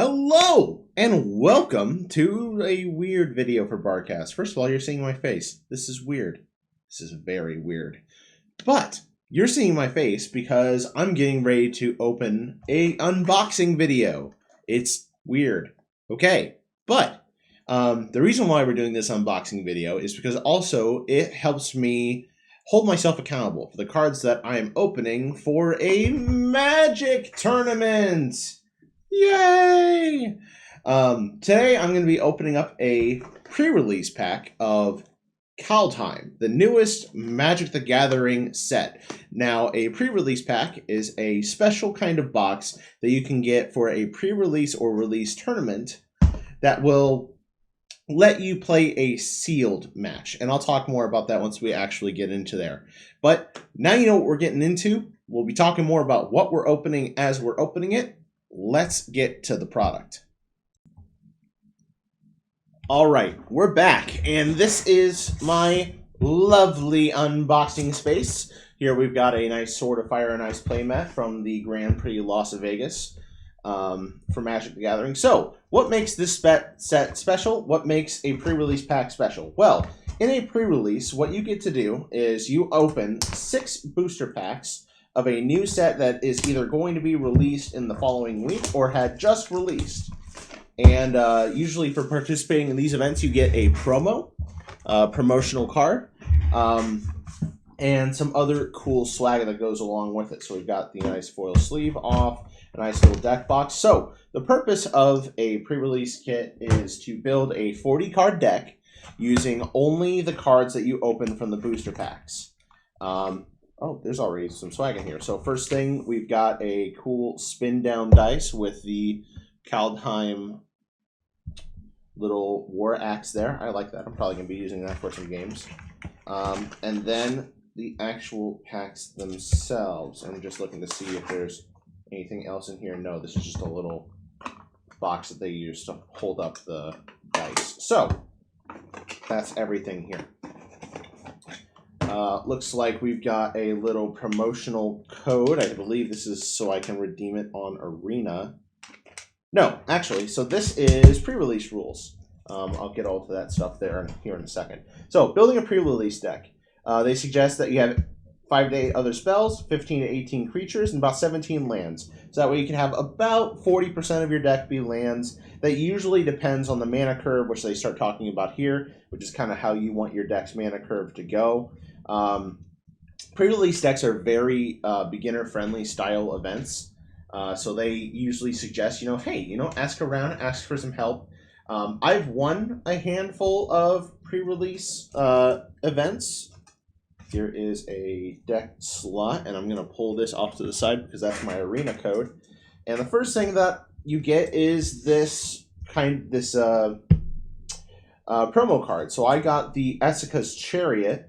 Hello and welcome to a weird video for Barcast. First of all, you're seeing my face. This is weird. This is very weird. But you're seeing my face because I'm getting ready to open a unboxing video. It's weird. Okay, but the reason why we're doing this unboxing video is because also it helps me hold myself accountable for the cards that I am opening for a Magic tournament. Yay! Today I'm going to be opening up a pre-release pack of Kaldheim, the newest Magic the Gathering set. Now, a pre-release pack is a special kind of box that you can get for a pre-release or release tournament that will let you play a sealed match. And I'll talk more about that once we actually get into there. But now you know what we're getting into. We'll be talking more about what we're opening as we're opening it. Let's get to the product. All right, we're back, and this is my lovely unboxing space. Here we've got a nice Sword of Fire and Ice playmat from the Grand Prix Las Vegas for Magic the Gathering. So, what makes this set special? What makes a pre-release pack special? Well, in a pre-release, what you get to do is you open 6 booster packs of a new set that is either going to be released in the following week or had just released. And usually for participating in these events, you get a promotional card, and some other cool swag that goes along with it. So we've got the nice foil sleeve off, a nice little deck box. So the purpose of a pre-release kit is to build a 40-card deck using only the cards that you open from the booster packs. Oh, there's already some swag in here. So first thing, we've got a cool spin down dice with the Kaldheim little war axe there. I like that. I'm probably going to be using that for some games. And then the actual packs themselves. I'm just looking to see if there's anything else in here. No, this is just a little box that they use to hold up the dice. So that's everything here. Looks like we've got a little promotional code. I believe this is so I can redeem it on Arena. No, actually, so this is pre-release rules. I'll get all to that stuff there here in a second. So, building a pre-release deck. They suggest that you have 5 to 8 other spells, 15 to 18 creatures, and about 17 lands. So that way you can have about 40% of your deck be lands. That usually depends on the mana curve, which they start talking about here, which is kind of how you want your deck's mana curve to go. Pre-release decks are very beginner-friendly style events. So they usually suggest, hey, ask around, ask for some help. I've won a handful of pre-release events. Here is a deck slot, and I'm going to pull this off to the side because that's my Arena code. And the first thing that you get is this promo card. So I got the Esika's Chariot.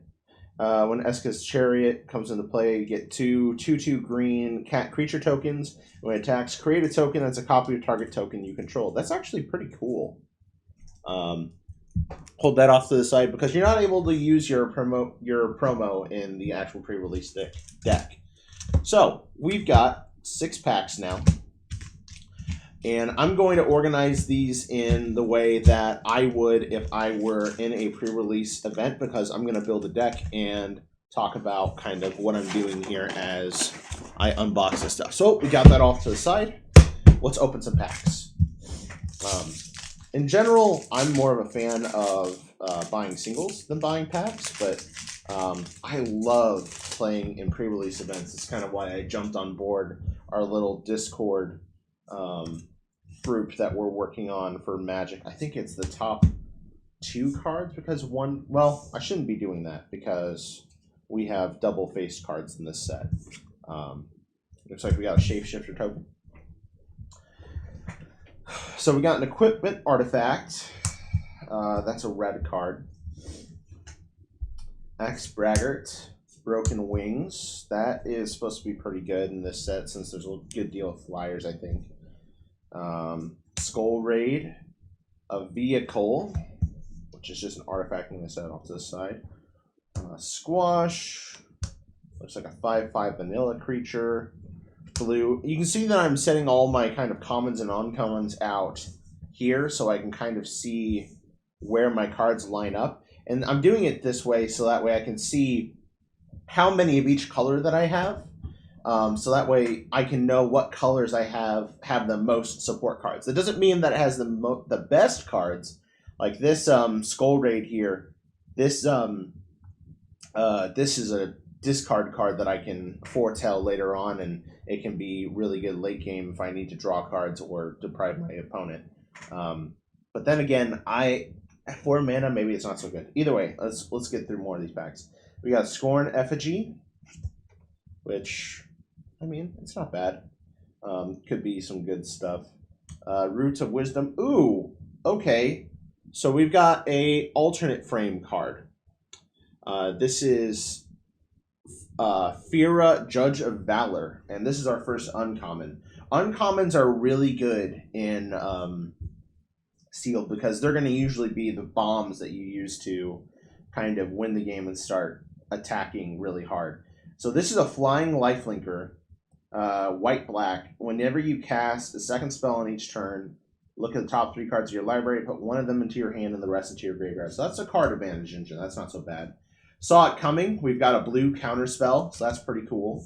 When Esika's Chariot comes into play, you get 2/2 green cat creature tokens. When it attacks, create a token that's a copy of target token you control. That's actually pretty cool. Hold that off to the side because you're not able to use your promo in the actual pre-release deck. So we've got 6 packs now. And I'm going to organize these in the way that I would if I were in a pre-release event, because I'm going to build a deck and talk about kind of what I'm doing here as I unbox this stuff. So we got that off to the side. Let's open some packs. In general, I'm more of a fan of buying singles than buying packs, but I love playing in pre-release events. It's kind of why I jumped on board our little Discord group that we're working on for Magic. I think it's the top 2 cards because one, well, I shouldn't be doing that because we have double-faced cards in this set. Looks like we got a Shapeshifter token. So we got an Equipment Artifact. That's a red card. Axe Braggart. Broken Wings. That is supposed to be pretty good in this set since there's a good deal of flyers, I think. Skull Raid. A Vehicle, which is just an artifact in the set off to the side. Squash. Looks like a 5/5 vanilla creature. blue. You can see that I'm setting all my kind of commons and uncommons out here so I can kind of see where my cards line up. And I'm doing it this way so that way I can see how many of each color that I have. So that way I can know what colors I have the most support cards. It doesn't mean that it has the best cards. Like this Skull Raid here. This is a discard card that I can foretell later on, and it can be really good late game if I need to draw cards or deprive my opponent. But then again, 4 mana, maybe it's not so good. Either way, let's get through more of these packs. We got Scorn Effigy, which, I mean, it's not bad. Could be some good stuff. Roots of Wisdom. Ooh, okay. So we've got a alternate frame card. This is Fira, Judge of Valor, and this is our first uncommon. Uncommons are really good in Sealed because they're going to usually be the bombs that you use to kind of win the game and start attacking really hard. So this is a Flying Lifelinker, white-black. Whenever you cast a second spell on each turn, look at the top 3 cards of your library, put one of them into your hand and the rest into your graveyard. So that's a card advantage engine. That's not so bad. Saw it coming. We've got a blue counter spell, so that's pretty cool.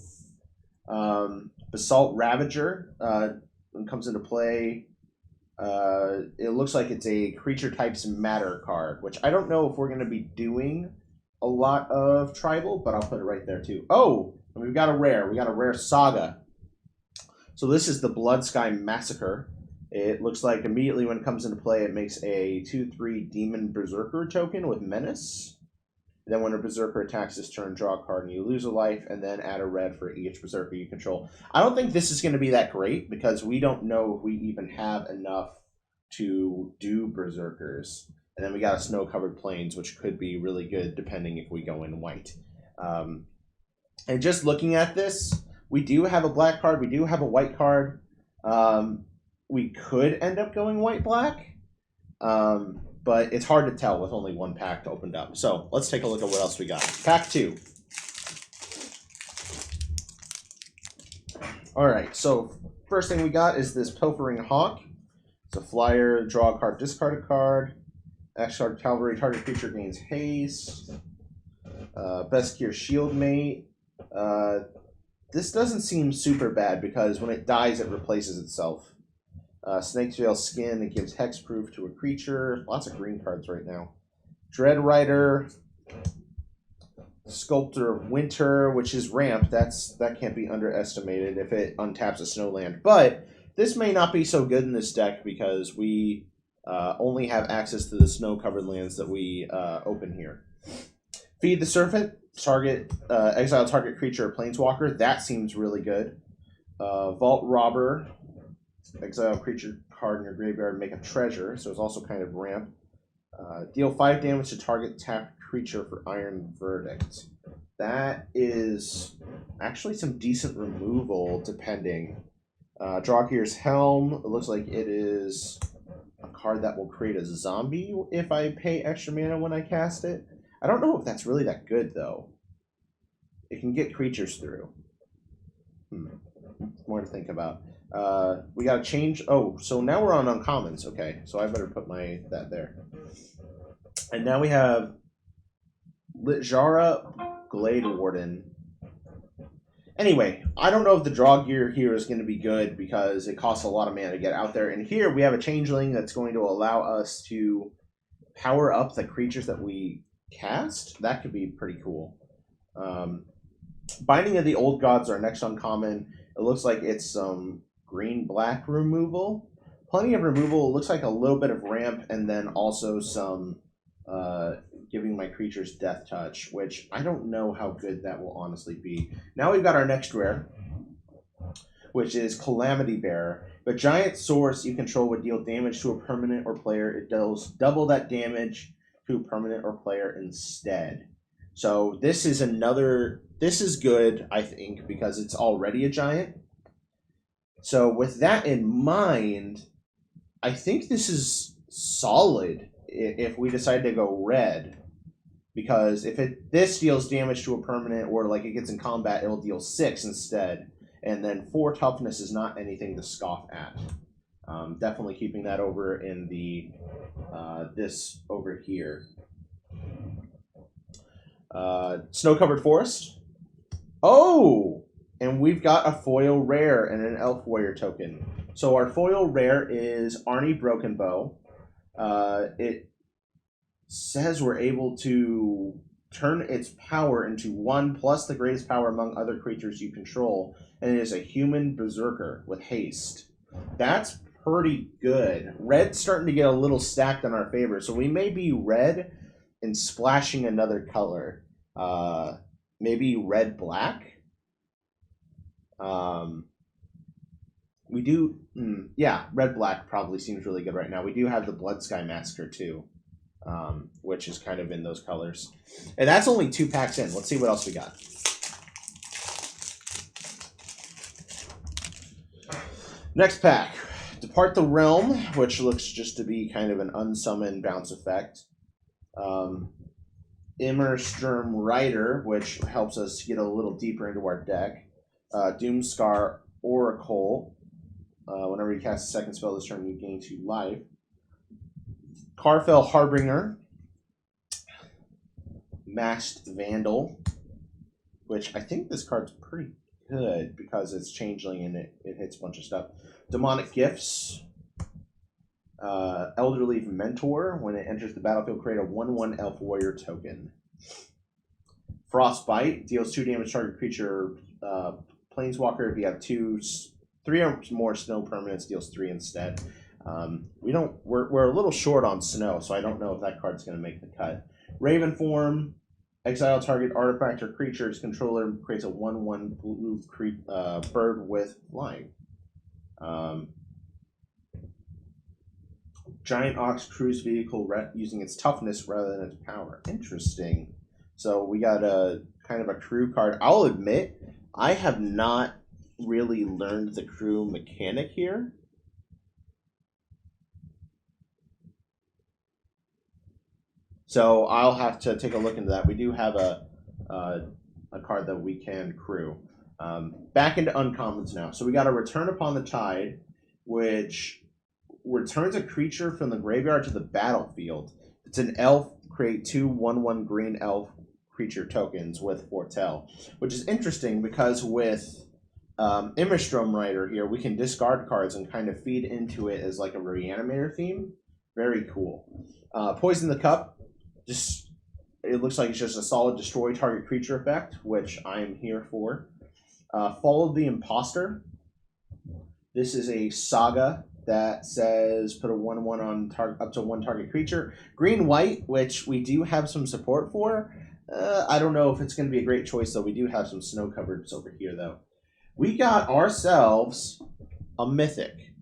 Basalt Ravager comes into play. It looks like it's a creature types matter card, which I don't know if we're going to be doing a lot of tribal, but I'll put it right there too. Oh, and we've got a rare. We got a rare Saga. So this is the Blood Sky Massacre. It looks like immediately when it comes into play, it makes a 2/3 Demon Berserker token with Menace. Then when a Berserker attacks this turn, draw a card and you lose a life, and then add a red for each Berserker you control. I don't think this is going to be that great because we don't know if we even have enough to do Berserkers. And then we got a Snow-Covered Plains, which could be really good depending if we go in white. And just looking at this, we do have a black card. We do have a white card. We could end up going white-black. But it's hard to tell with only one pack opened up. So let's take a look at what else we got. Pack 2. All right, so first thing we got is this Pilfering Hawk. It's a flyer, draw a card, discard a card. Extra Cavalry, target creature gains haste. Beskir Shieldmate. This doesn't seem super bad because when it dies, it replaces itself. Snake's Veil Skin, it gives hexproof to a creature. Lots of green cards right now. Dread Rider, Sculptor of Winter, which is ramp. That can't be underestimated if it untaps a snowland. But this may not be so good in this deck because we only have access to the snow-covered lands that we open here. Feed the Serpent, exile target creature or planeswalker. That seems really good. Vault Robber. Exile creature card in your graveyard, make a treasure, so it's also kind of ramp. Deal 5 damage to target tapped creature for Iron Verdict. That is actually some decent removal, depending. Drawgear's Helm, it looks like it is a card that will create a zombie if I pay extra mana when I cast it. I don't know if that's really that good, though. It can get creatures through. More to think about. We gotta change. Oh, so now we're on uncommons. Okay, so I better put that there. And now we have Litjara Glade Warden. Anyway, I don't know if the draw gear here is going to be good because it costs a lot of mana to get out there. And here we have a changeling that's going to allow us to power up the creatures that we cast. That could be pretty cool. Binding of the Old Gods, our next uncommon. It looks like it's some green-black removal. Plenty of removal. It looks like a little bit of ramp and then also some giving my creatures death touch, which I don't know how good that will honestly be. Now we've got our next rare, which is Calamity Bearer. The giant source you control would deal damage to a permanent or player. It deals double that damage to a permanent or player instead. So this is good, I think, because it's already a giant. So with that in mind, I think this is solid if we decide to go red. Because if this deals damage to a permanent or like it gets in combat, it'll deal 6 instead. And then 4 toughness is not anything to scoff at. Definitely keeping that over in the this over here. Snow-covered forest. Oh, and we've got a foil rare and an elf warrior token. So our foil rare is Arnie Broken Bow. It says we're able to turn its power into 1 plus the greatest power among other creatures you control, and it is a human berserker with haste. That's pretty good. Red's starting to get a little stacked in our favor, so we may be red and splashing another color. Maybe red-black? We do... yeah, red-black probably seems really good right now. We do have the Blood Sky Massacre, too, which is kind of in those colors. And that's only 2 packs in. Let's see what else we got. Next pack. Depart the Realm, which looks just to be kind of an unsummoned bounce effect. Sturm Rider, which helps us get a little deeper into our deck. Doomscar Oracle. Whenever you cast a second spell this turn, you gain 2 life. Carfell Harbinger. Masked Vandal, which I think this card's pretty good because it's changeling and it hits a bunch of stuff. Demonic Gifts. Elderleaf Mentor. When it enters the battlefield, create a 1/1 Elf Warrior token. Frostbite. Deals 2 damage to target creature. Planeswalker. If you have 3 or more snow permanents, deals 3 instead. We're a little short on snow, so I don't know if that card's going to make the cut. Raven Form. Exile target artifact or creature's controller, creates a 1/1 blue bird with flying. Giant Ox Cruise Vehicle using its toughness rather than its power. Interesting. So we got a kind of a crew card. I'll admit, I have not really learned the crew mechanic here. So I'll have to take a look into that. We do have a card that we can crew. Back into uncommons now. So we got a Return Upon the Tide, which returns a creature from the graveyard to the battlefield. It's an elf. Create 2 1/1 green elf creature tokens with Foretell, which is interesting because with Sturm Rider here, we can discard cards and kind of feed into it as like a Reanimator theme. Very cool. Poison the Cup. It looks like it's just a solid destroy target creature effect, which I'm here for. Fall of the Imposter. This is a saga that says put a 1/1 on up to 1 target creature. Green-white, which we do have some support for. I don't know if it's going to be a great choice, though. We do have some snow covers over here, though. We got ourselves a mythic.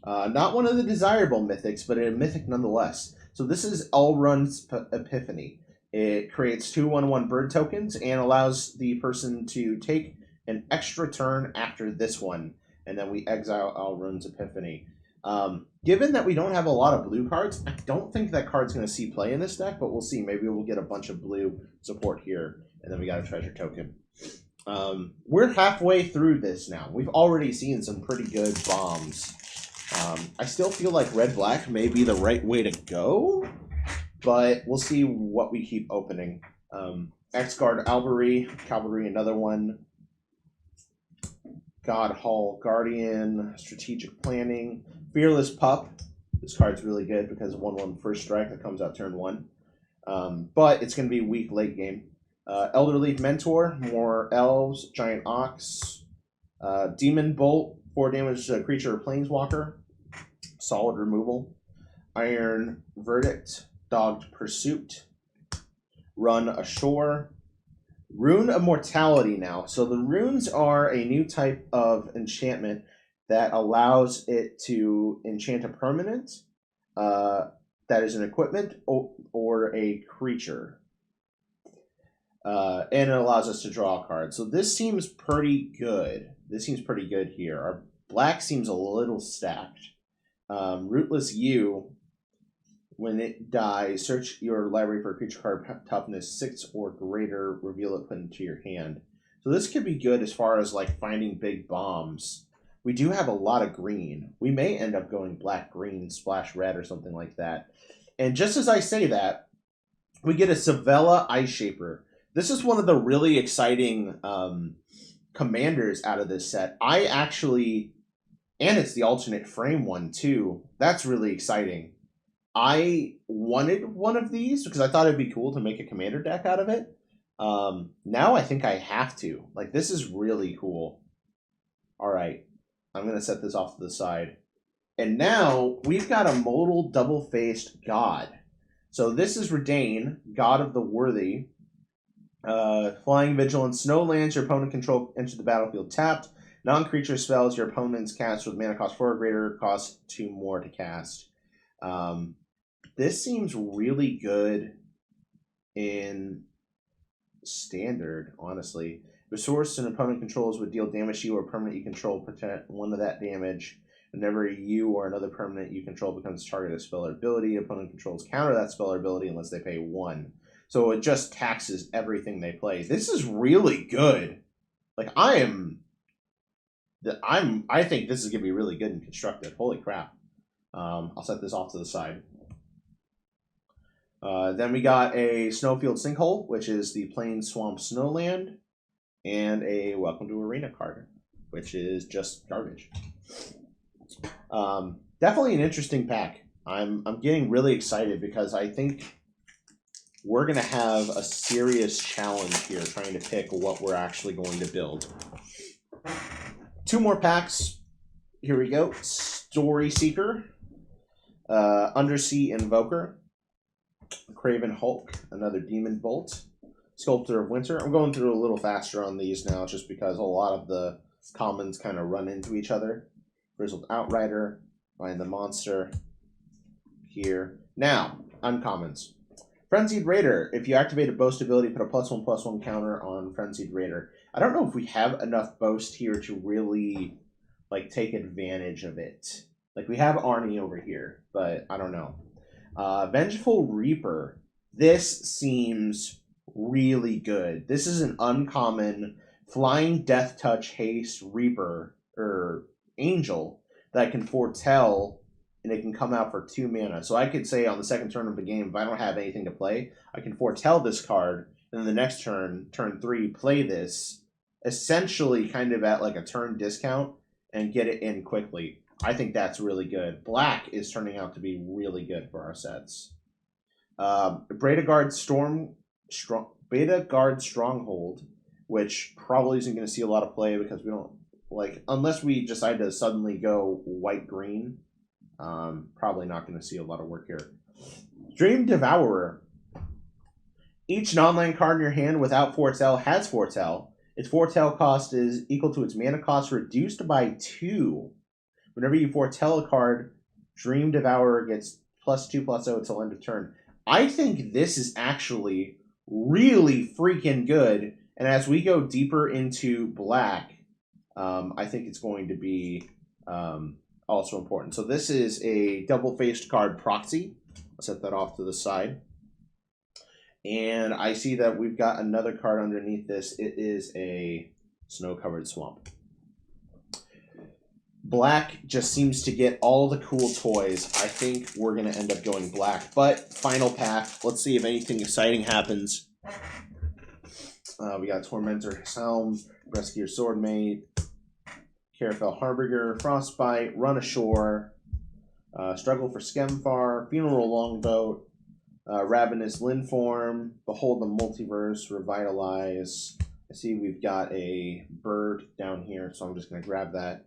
Not one of the desirable mythics, but a mythic nonetheless. So this is Elrond's Epiphany. It creates 2 1/1 bird tokens and allows the person to take an extra turn after this one. And then we exile Elrond's Epiphany. Given that we don't have a lot of blue cards, I don't think that card's going to see play in this deck, but we'll see. Maybe we'll get a bunch of blue support here, and then we got a treasure token. We're halfway through this now. We've already seen some pretty good bombs. I still feel like red-black may be the right way to go, but we'll see what we keep opening. X-Guard Cavalry, another one. God Hall Guardian, Strategic Planning. Fearless Pup. This card's really good because 1/1 first strike that comes out turn 1. But it's going to be weak late game. Elderleaf Mentor, more elves. Giant Ox. Demon Bolt, 4 damage to a creature or planeswalker. Solid removal. Iron Verdict, Dogged Pursuit. Run Ashore. Rune of Mortality now. So the runes are a new type of enchantment that allows it to enchant a permanent that is an equipment or a creature. And it allows us to draw a card. So this seems pretty good. This seems pretty good here. Our black seems a little stacked. Rootless U. When it dies, search your library for a creature card toughness 6 or greater, reveal it, put into your hand. So this could be good as far as like finding big bombs. We do have a lot of green. We may end up going black, green, splash red, or something like that. And just as I say that, we get a Savella Eye Shaper. This is one of the really exciting commanders out of this set. I actually, and it's the alternate frame one too. That's really exciting. I wanted one of these because I thought it'd be cool to make a commander deck out of it. Now I think I have to. Like, this is really cool. All right. I'm going to set this off to the side. And now we've got a modal double-faced god. So this is Redane, God of the Worthy. Flying Vigilance. Snow lands your opponent control enter the battlefield tapped. Non-creature spells your opponent's cast with mana cost 4 or greater, cost 2 more to cast. This seems really good in Standard, honestly. Resource an opponent controls would deal damage to you or permanent you control, protect 1 of that damage. Whenever you or another permanent you control becomes target of spell or ability, opponent controls counter that spell or ability unless they pay 1. So it just taxes everything they play. This is really good. Like, I think this is gonna be really good and constructed. Holy crap. I'll set this off to the side. Then we got a Snowfield Sinkhole, which is the Plain Swamp Snowland, and a Welcome to Arena card, which is just garbage. Definitely an interesting pack. I'm getting really excited because I think we're going to have a serious challenge here trying to pick what we're actually going to build. 2 more packs. Here we go. Story Seeker, Undersea Invoker, Craven Hulk, another Demon Bolt, Sculptor of Winter. I'm going through a little faster on these now just because a lot of the commons kind of run into each other. Grizzled Outrider, find the monster here. Now, uncommons. Frenzied Raider. If you activate a boast ability, put a +1/+1 counter on Frenzied Raider. I don't know if we have enough boast here to really like take advantage of it. Like, we have Arnie over here, but I don't know. Vengeful Reaper. This seems really good. This is an uncommon flying death touch haste Reaper or Angel that can foretell, and it can come out for 2 mana. So I could say on the second turn of the game, if I don't have anything to play, I can foretell this card, and then the next turn, turn 3, play this, essentially kind of at like a turn discount, and get it in quickly. I think that's really good. Black is turning out to be really good for our sets. Beta Guard Stronghold, which probably isn't going to see a lot of play because we don't, like, unless we decide to suddenly go white-green, probably not going to see a lot of work here. Dream Devourer. Each non-land card in your hand without foretell has foretell. Its foretell cost is equal to its mana cost reduced by 2. Whenever you foretell a card, Dream Devourer gets +2/+0 until end of turn. I think this is actually really freaking good. And as we go deeper into black, I think it's going to be also important. So this is a double-faced card, Proxy. I'll set that off to the side. And I see that we've got another card underneath this. It is a Snow-Covered Swamp. Black just seems to get all the cool toys. I think we're going to end up going black. But final pack. Let's see if anything exciting happens. We got Tormentor Helm, Rescue Swordmate, Carafel Harbinger, Frostbite, Run Ashore, Struggle for Skemfar, Funeral Longboat, Ravenous Linform, Behold the Multiverse, Revitalize. I see we've got a bird down here, so I'm just going to grab that.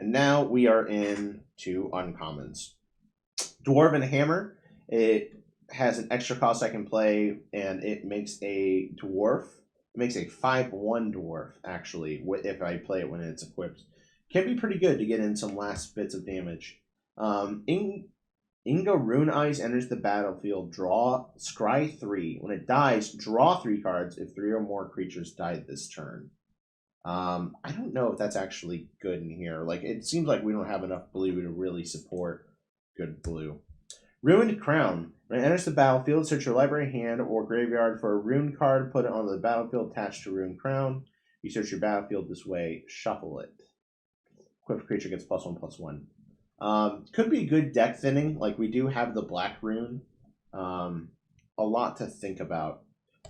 And now we are in to uncommons. Dwarven Hammer. It has an extra cost I can play, and it makes a dwarf. It makes a 5/1 dwarf, actually, if I play it when it's equipped. Can be pretty good to get in some last bits of damage. Inga Rune Eyes enters the battlefield. Draw Scry 3. When it dies, draw 3 cards if 3 or more creatures died this turn. I don't know if that's actually good in here. Like, it seems like we don't have enough blue to really support good blue. Ruined Crown. When it enters the battlefield, search your library, hand, or graveyard for a rune card, put it on the battlefield attached to Ruined Crown. You search your battlefield this way, shuffle it. Equipped creature gets +1/+1. Could be good deck thinning. Like, we do have the black rune. A lot to think about.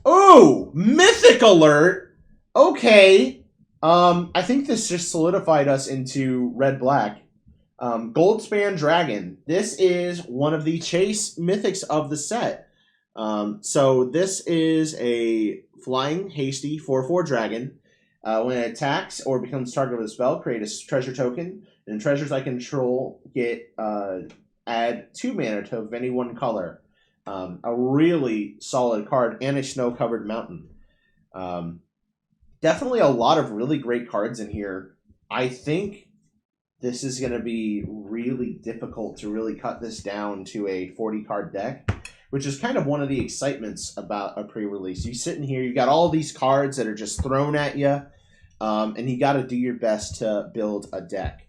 Oh, mythic alert. Okay. I think this just solidified us into red-black. Goldspan Dragon. This is one of the chase mythics of the set. So this is a flying, hasty 4/4 dragon. When it attacks or becomes target of a spell, create a treasure token. And treasures I control get add 2 mana to of any one color. A really solid card and a snow-covered mountain. Definitely a lot of really great cards in here. I think this is going to be really difficult to really cut this down to a 40-card deck, which is kind of one of the excitements about a pre-release. You sit in here, you got all these cards that are just thrown at you, and you got to do your best to build a deck.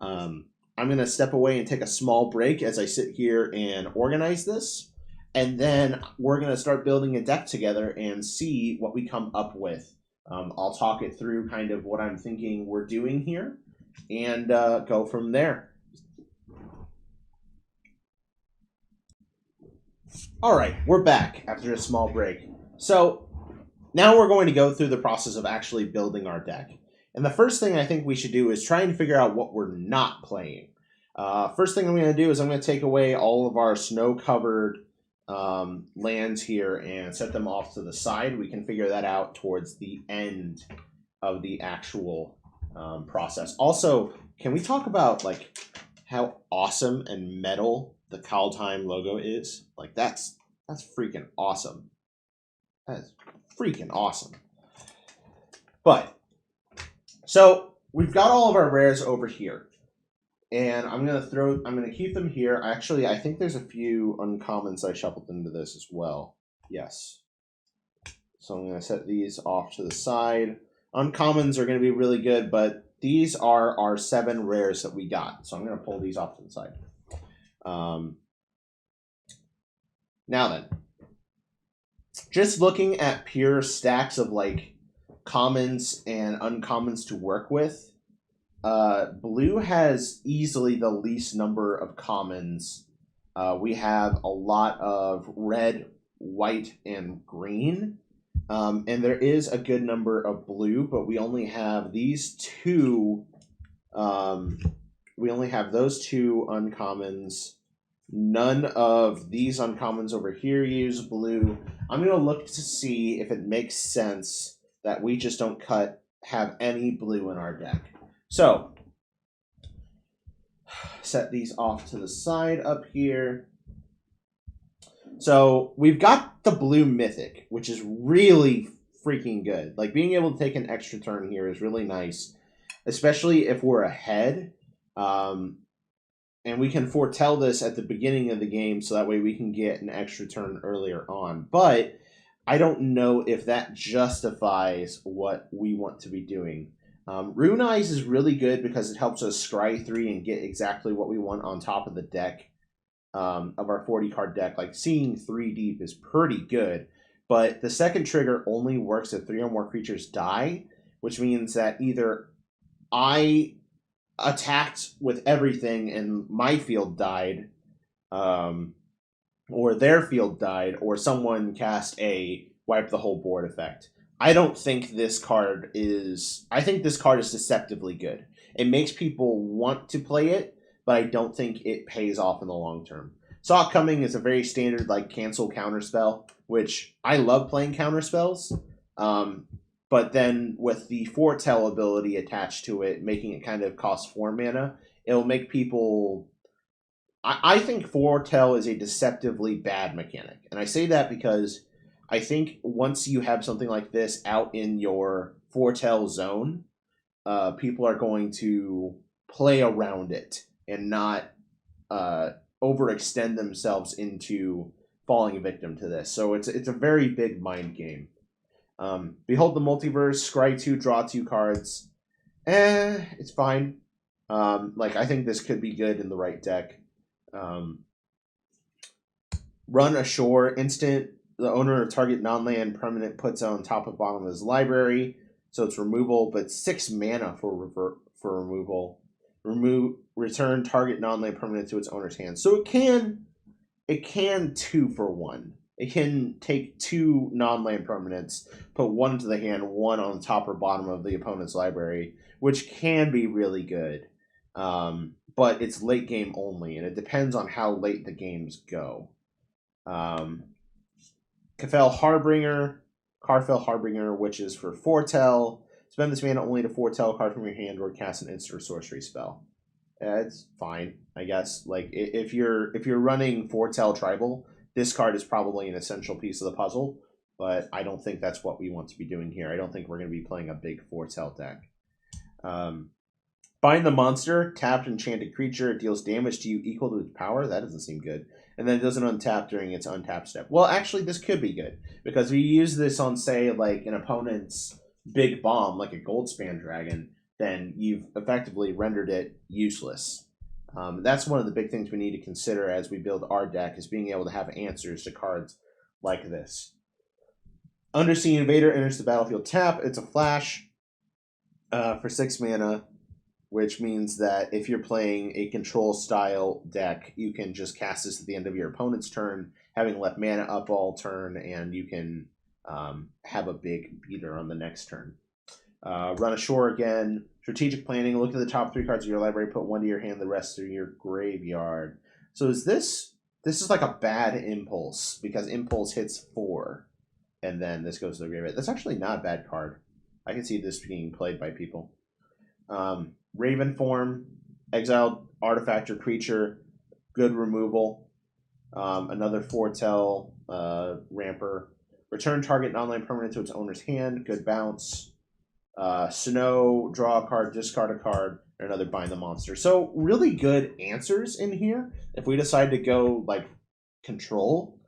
I'm going to step away and take a small break as I sit here and organize this, and then we're going to start building a deck together and see what we come up with. I'll talk it through kind of what I'm thinking we're doing here, and go from there. All right, we're back after a small break. So now we're going to go through the process of actually building our deck. And the first thing I think we should do is try and figure out what we're not playing. First thing I'm going to do is I'm going to take away all of our snow-covered lands here and set them off to the side. We can figure that out towards the end of the actual process. Also, can we talk about like how awesome and metal the Kaldheim logo is? Like that's freaking awesome. That is freaking awesome. But so we've got all of our rares over here. And I'm gonna keep them here. Actually, I think there's a few uncommons I shuffled into this as well. Yes. So I'm gonna set these off to the side. Uncommons are gonna be really good, but these are our 7 rares that we got. So I'm gonna pull these off to the side. Now then, just looking at pure stacks of like commons and uncommons to work with, blue has easily the least number of commons. We have a lot of red, white, and green. And there is a good number of blue, but we only have these 2. We only have those 2 uncommons. None of these uncommons over here use blue. I'm going to look to see if it makes sense that we just don't have any blue in our deck. So, set these off to the side up here. So, we've got the blue mythic, which is really freaking good. Like, being able to take an extra turn here is really nice, especially if we're ahead. And we can foretell this at the beginning of the game, so that way we can get an extra turn earlier on. But I don't know if that justifies what we want to be doing. Rune Eyes is really good because it helps us scry 3 and get exactly what we want on top of the deck, of our 40-card deck. Like, seeing 3 deep is pretty good, but the second trigger only works if 3 or more creatures die, which means that either I attacked with everything and my field died, or their field died, or someone cast a wipe the whole board effect. I don't think this card is... I think this card is deceptively good. It makes people want to play it, but I don't think it pays off in the long term. Saw It Coming is a very standard, like, cancel counterspell, which I love playing counterspells. But then with the foretell ability attached to it, making it kind of cost 4 mana, it'll make people... I think foretell is a deceptively bad mechanic. And I say that because I think once you have something like this out in your foretell zone, people are going to play around it and not overextend themselves into falling a victim to this. So it's a very big mind game. Behold the Multiverse, scry 2, draw 2 cards. It's fine. Like, I think this could be good in the right deck. Run Ashore, instant. The owner of target non-land permanent puts on top of bottom of his library. So it's removal, but 6 mana for removal. Return target non-land permanent to its owner's hand. So it can 2 for 1. It can take 2 non-land permanents, put 1 into the hand, 1 on the top or bottom of the opponent's library, which can be really good. But it's late game only, and it depends on how late the games go. Carfell Harbinger, which is for foretell. Spend this mana only to foretell a card from your hand or cast an instant or sorcery spell. It's fine, I guess. Like if you're running foretell tribal, this card is probably an essential piece of the puzzle, but I don't think that's what we want to be doing here. I don't think we're going to be playing a big foretell deck. Bind the monster, tapped enchanted creature. It deals damage to you equal to its power. That doesn't seem good. And then it doesn't untap during its untap step. Well, actually, this could be good. Because we use this on, say, like an opponent's big bomb, like a Goldspan Dragon, then you've effectively rendered it useless. That's one of the big things we need to consider as we build our deck, is being able to have answers to cards like this. Undersea Invader enters the battlefield tap. It's a flash for 6 mana, which means that if you're playing a control-style deck, you can just cast this at the end of your opponent's turn, having left mana up all turn, and you can have a big beater on the next turn. Run ashore again. Strategic planning. Look at the top 3 cards of your library. Put 1 to your hand, the rest to your graveyard. So is this is like a bad impulse, because impulse hits 4, and then this goes to the graveyard. That's actually not a bad card. I can see this being played by people. Raven form, exiled artifact or creature, good removal. Another foretell ramper. Return target non-land permanent to its owner's hand, good bounce. Snow, draw a card, discard a card, or another bind the monster. So really good answers in here if we decide to go like control,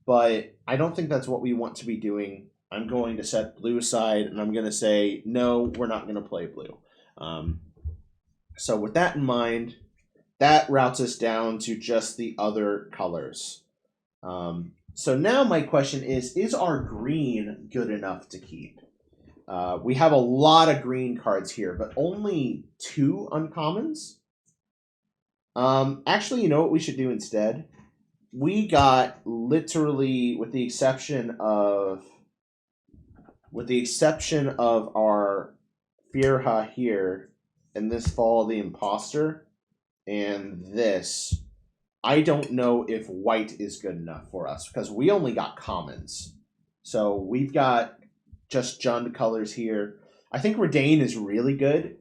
but I don't think that's what we want to be doing. I'm going to set blue aside, and I'm going to say, no, we're not going to play blue. So with that in mind, that routes us down to just the other colors. So now my question is our green good enough to keep? We have a lot of green cards here, but only 2 uncommons. Actually, you know what we should do instead? We got literally, with the exception of our Firha here, and this Fall of the Imposter, and this, I don't know if white is good enough for us, because we only got commons. So we've got just Jund colors here. I think Redane is really good.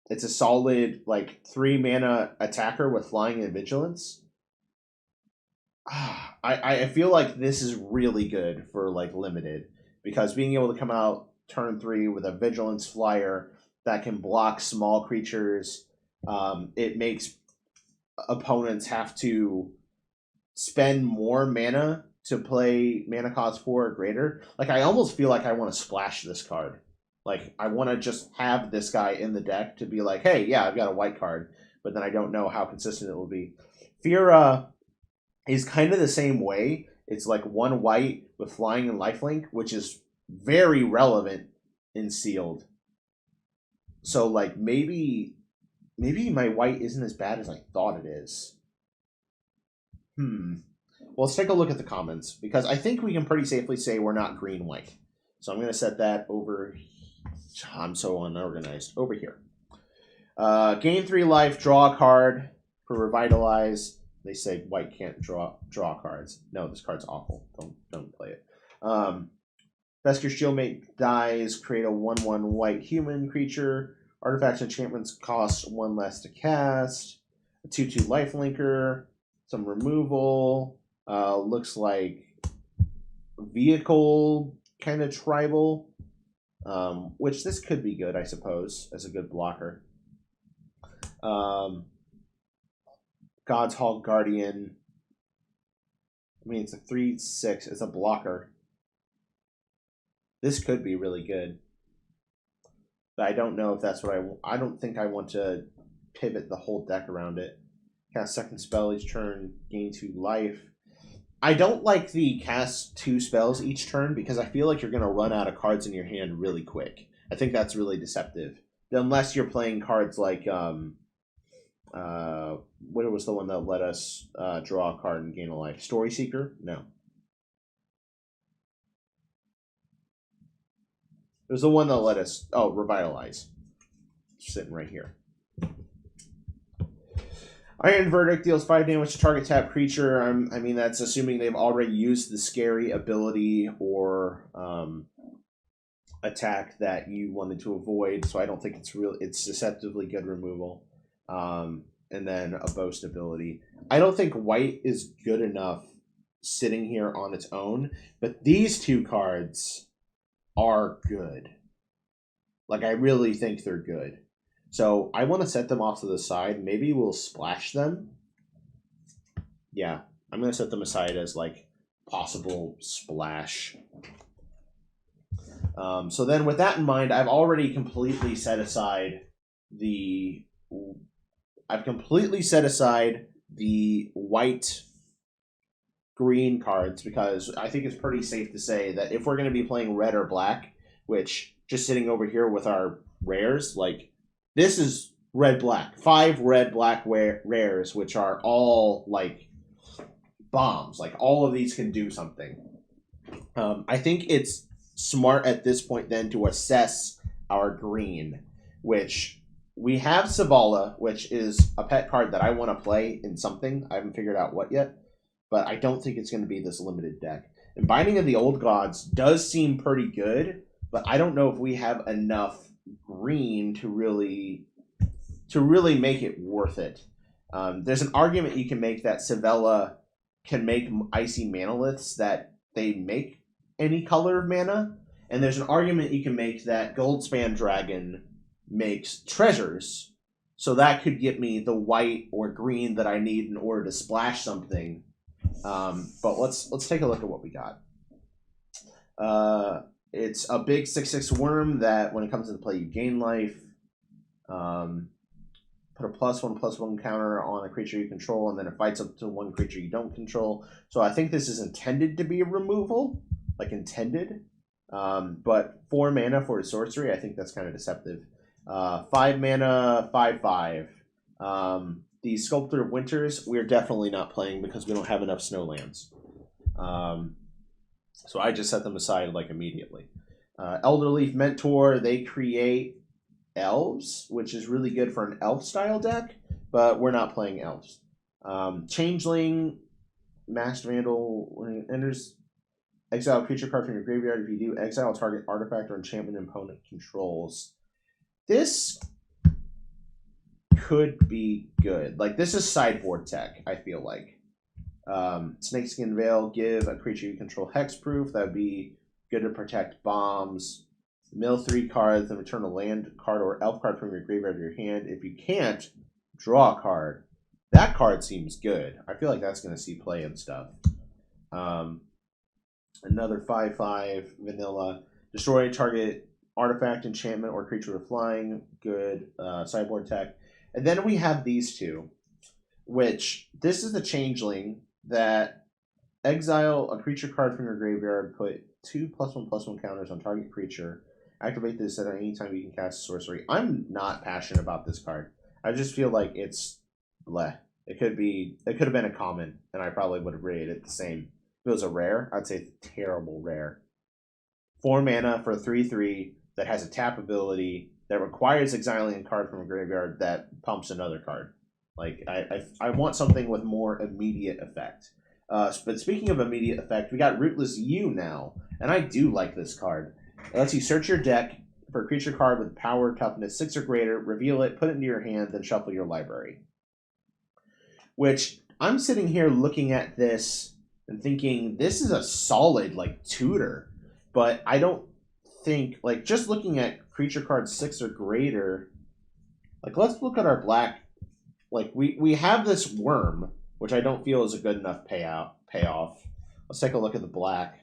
It's a solid, like, 3 mana attacker with flying and vigilance. I feel like this is really good for, like, limited, because being able to come out turn 3 with a vigilance flyer that can block small creatures, it makes opponents have to spend more mana to play mana cost 4 or greater. Like, I almost feel like I want to splash this card. Like, I want to just have this guy in the deck to be like, hey, yeah, I've got a white card, but then I don't know how consistent it will be. Fira is kind of the same way. It's like 1 white with flying and lifelink, which is very relevant in sealed. So, like, maybe my white isn't as bad as I thought it is. Well, let's take a look at the commons, because I think we can pretty safely say we're not green-white. So I'm going to set that over. I'm so unorganized. Over here. Gain 3 life, draw a card for Revitalize. They say white can't draw cards. No, this card's awful. Don't play it. Vesker Shieldmate dies, create a 1/1 white human creature. Artifacts and enchantments cost 1 less to cast. A 2/2 lifelinker. Some removal. Looks like vehicle kind of tribal. Which this could be good, I suppose, as a good blocker. God's Hall Guardian. I mean, it's a 3/6. It's a blocker. This could be really good. But I don't know if that's what I don't think I want to pivot the whole deck around it. Cast second spell each turn, gain 2 life. I don't like the cast 2 spells each turn, because I feel like you're going to run out of cards in your hand really quick. I think that's really deceptive. Unless you're playing cards like what was the one that let us draw a card and gain a life? Story Seeker? No. It was the one that let us Revitalize. Sitting right here. Iron Verdict deals 5 damage to target tap creature. I mean, that's assuming they've already used the scary ability or attack that you wanted to avoid. So I don't think it's deceptively good removal. And then a boast ability. I don't think white is good enough sitting here on its own, but these two cards are good. Like, I really think they're good. So I want to set them off to the side. Maybe we'll splash them. Yeah, I'm going to set them aside as, like, possible splash. So then with that in mind, I've already completely set aside the... I've completely set aside the white-green cards because I think it's pretty safe to say that if we're going to be playing red or black, which just sitting over here with our rares, like... This is red-black. 5 red-black rares, which are all, like, bombs. Like, all of these can do something. I think it's smart at this point, then, to assess our green, which we have Savella, which is a pet card that I want to play in something. I haven't figured out what yet, but I don't think it's going to be this limited deck. And Binding of the Old Gods does seem pretty good, but I don't know if we have enough green to really make it worth it. There's an argument you can make that Savella can make icy manaliths that they make any color of mana, and there's an argument you can make that Goldspan Dragon makes treasures, so that could get me the white or green that I need in order to splash something. But let's take a look at what we got. It's a big 6/6 worm that when it comes into play you gain life. Put a +1/+1 counter on a creature you control, and then it fights up to one creature you don't control. So I think this is intended to be a removal, like intended. But 4 mana for a sorcery, I think that's kind of deceptive. 5 mana, 5/5. The Sculptor of Winters, we're definitely not playing because we don't have enough snowlands. So I just set them aside like immediately. Elderleaf Mentor, they create elves, which is really good for an elf style deck, but we're not playing elves. Changeling, Masked Vandal, when it enters, exile a creature card from your graveyard. If you do, exile a target artifact or enchantment opponent controls. This could be good. Like, this is sideboard tech, I feel like. Snakeskin Veil, give a creature you control hexproof. That would be good to protect bombs. Mill 3 cards and return a land card or elf card from your graveyard to your hand. If you can't, draw a card. That card seems good. I feel like that's going to see play and stuff. Another 5/5 vanilla. Destroy a target artifact, enchantment, or creature with flying. Good sideboard tech. And then we have these two, which this is the Changeling that exile a creature card from your graveyard, put 2 +1/+1 counters on target creature. Activate this at any time you can cast a sorcery. I'm not passionate about this card. I just feel like it's bleh. It could have been a common, and I probably would have rated it the same. If it was a rare, I'd say it's a terrible rare. 4 mana for a 3/3 that has a tap ability that requires exiling a card from a graveyard that pumps another card. Like, I want something with more immediate effect. But speaking of immediate effect, we got Rootless U now, and I do like this card. It lets you search your deck for a creature card with power, toughness 6 or greater, reveal it, put it into your hand, then shuffle your library. Which, I'm sitting here looking at this and thinking, this is a solid, like, tutor. But I don't think, like, just looking at creature cards 6 or greater, like, let's look at our black. Like, we have this worm, which I don't feel is a good enough payoff. Let's take a look at the black.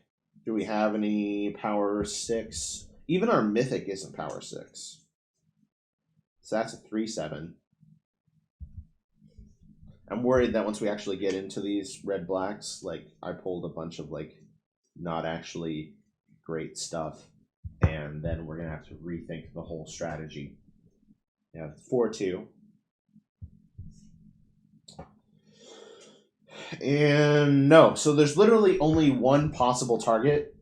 Do we have any power 6? Even our mythic isn't power 6. So that's a 3/7. I'm worried that once we actually get into these red blacks, like, I pulled a bunch of, like, not actually great stuff. and then we're going to have to rethink the whole strategy. Yeah, 4-2. And no, so there's literally only one possible target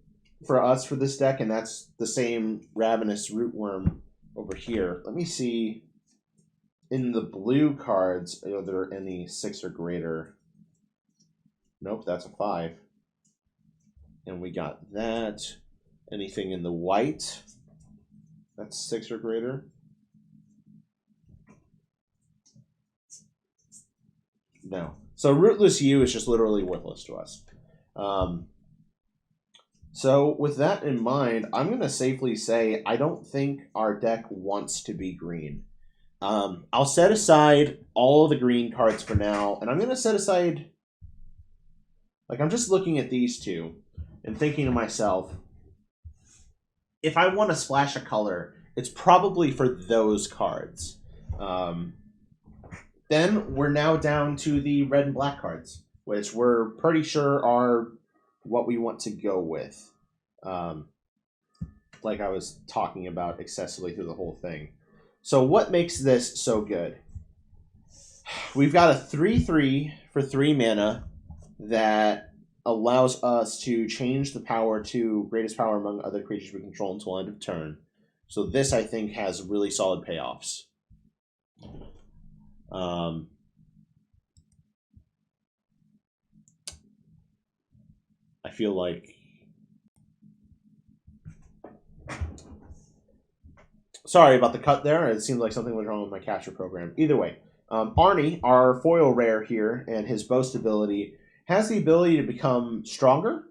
for us for this deck, and that's the same Ravenous Rootworm over here. Let me see. In the blue cards, are there any 6 or greater? Nope, that's a 5. And we got that. Anything in the white? That's 6 or greater. No. So Rootless U is just literally worthless to us. So with that in mind, I'm going to safely say I don't think our deck wants to be green. I'll set aside all of the green cards for now, and I'm going to set aside... Like, I'm just looking at these two and thinking to myself, if I want to splash a color, it's probably for those cards. Then we're now down to the red and black cards, which we're pretty sure are what we want to go with. Like I was talking about excessively through the whole thing. So what makes this so good? We've got a 3/3 for 3 mana that allows us to change the power to greatest power among other creatures we control until end of turn. So this, I think, has really solid payoffs. I feel like... Sorry about the cut there. It seemed like something was wrong with my capture program. Either way, Arnie, our foil rare here, and his boast ability, has the ability to become stronger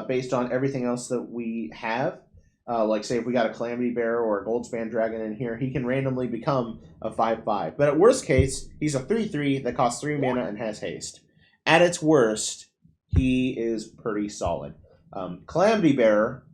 based on everything else that we have. Like, say, if we got a Calamity Bearer or a Goldspan Dragon in here, he can randomly become a 5/5. But at worst case, he's a 3/3 that costs 3 mana and has haste. At its worst, he is pretty solid. Calamity Bearer,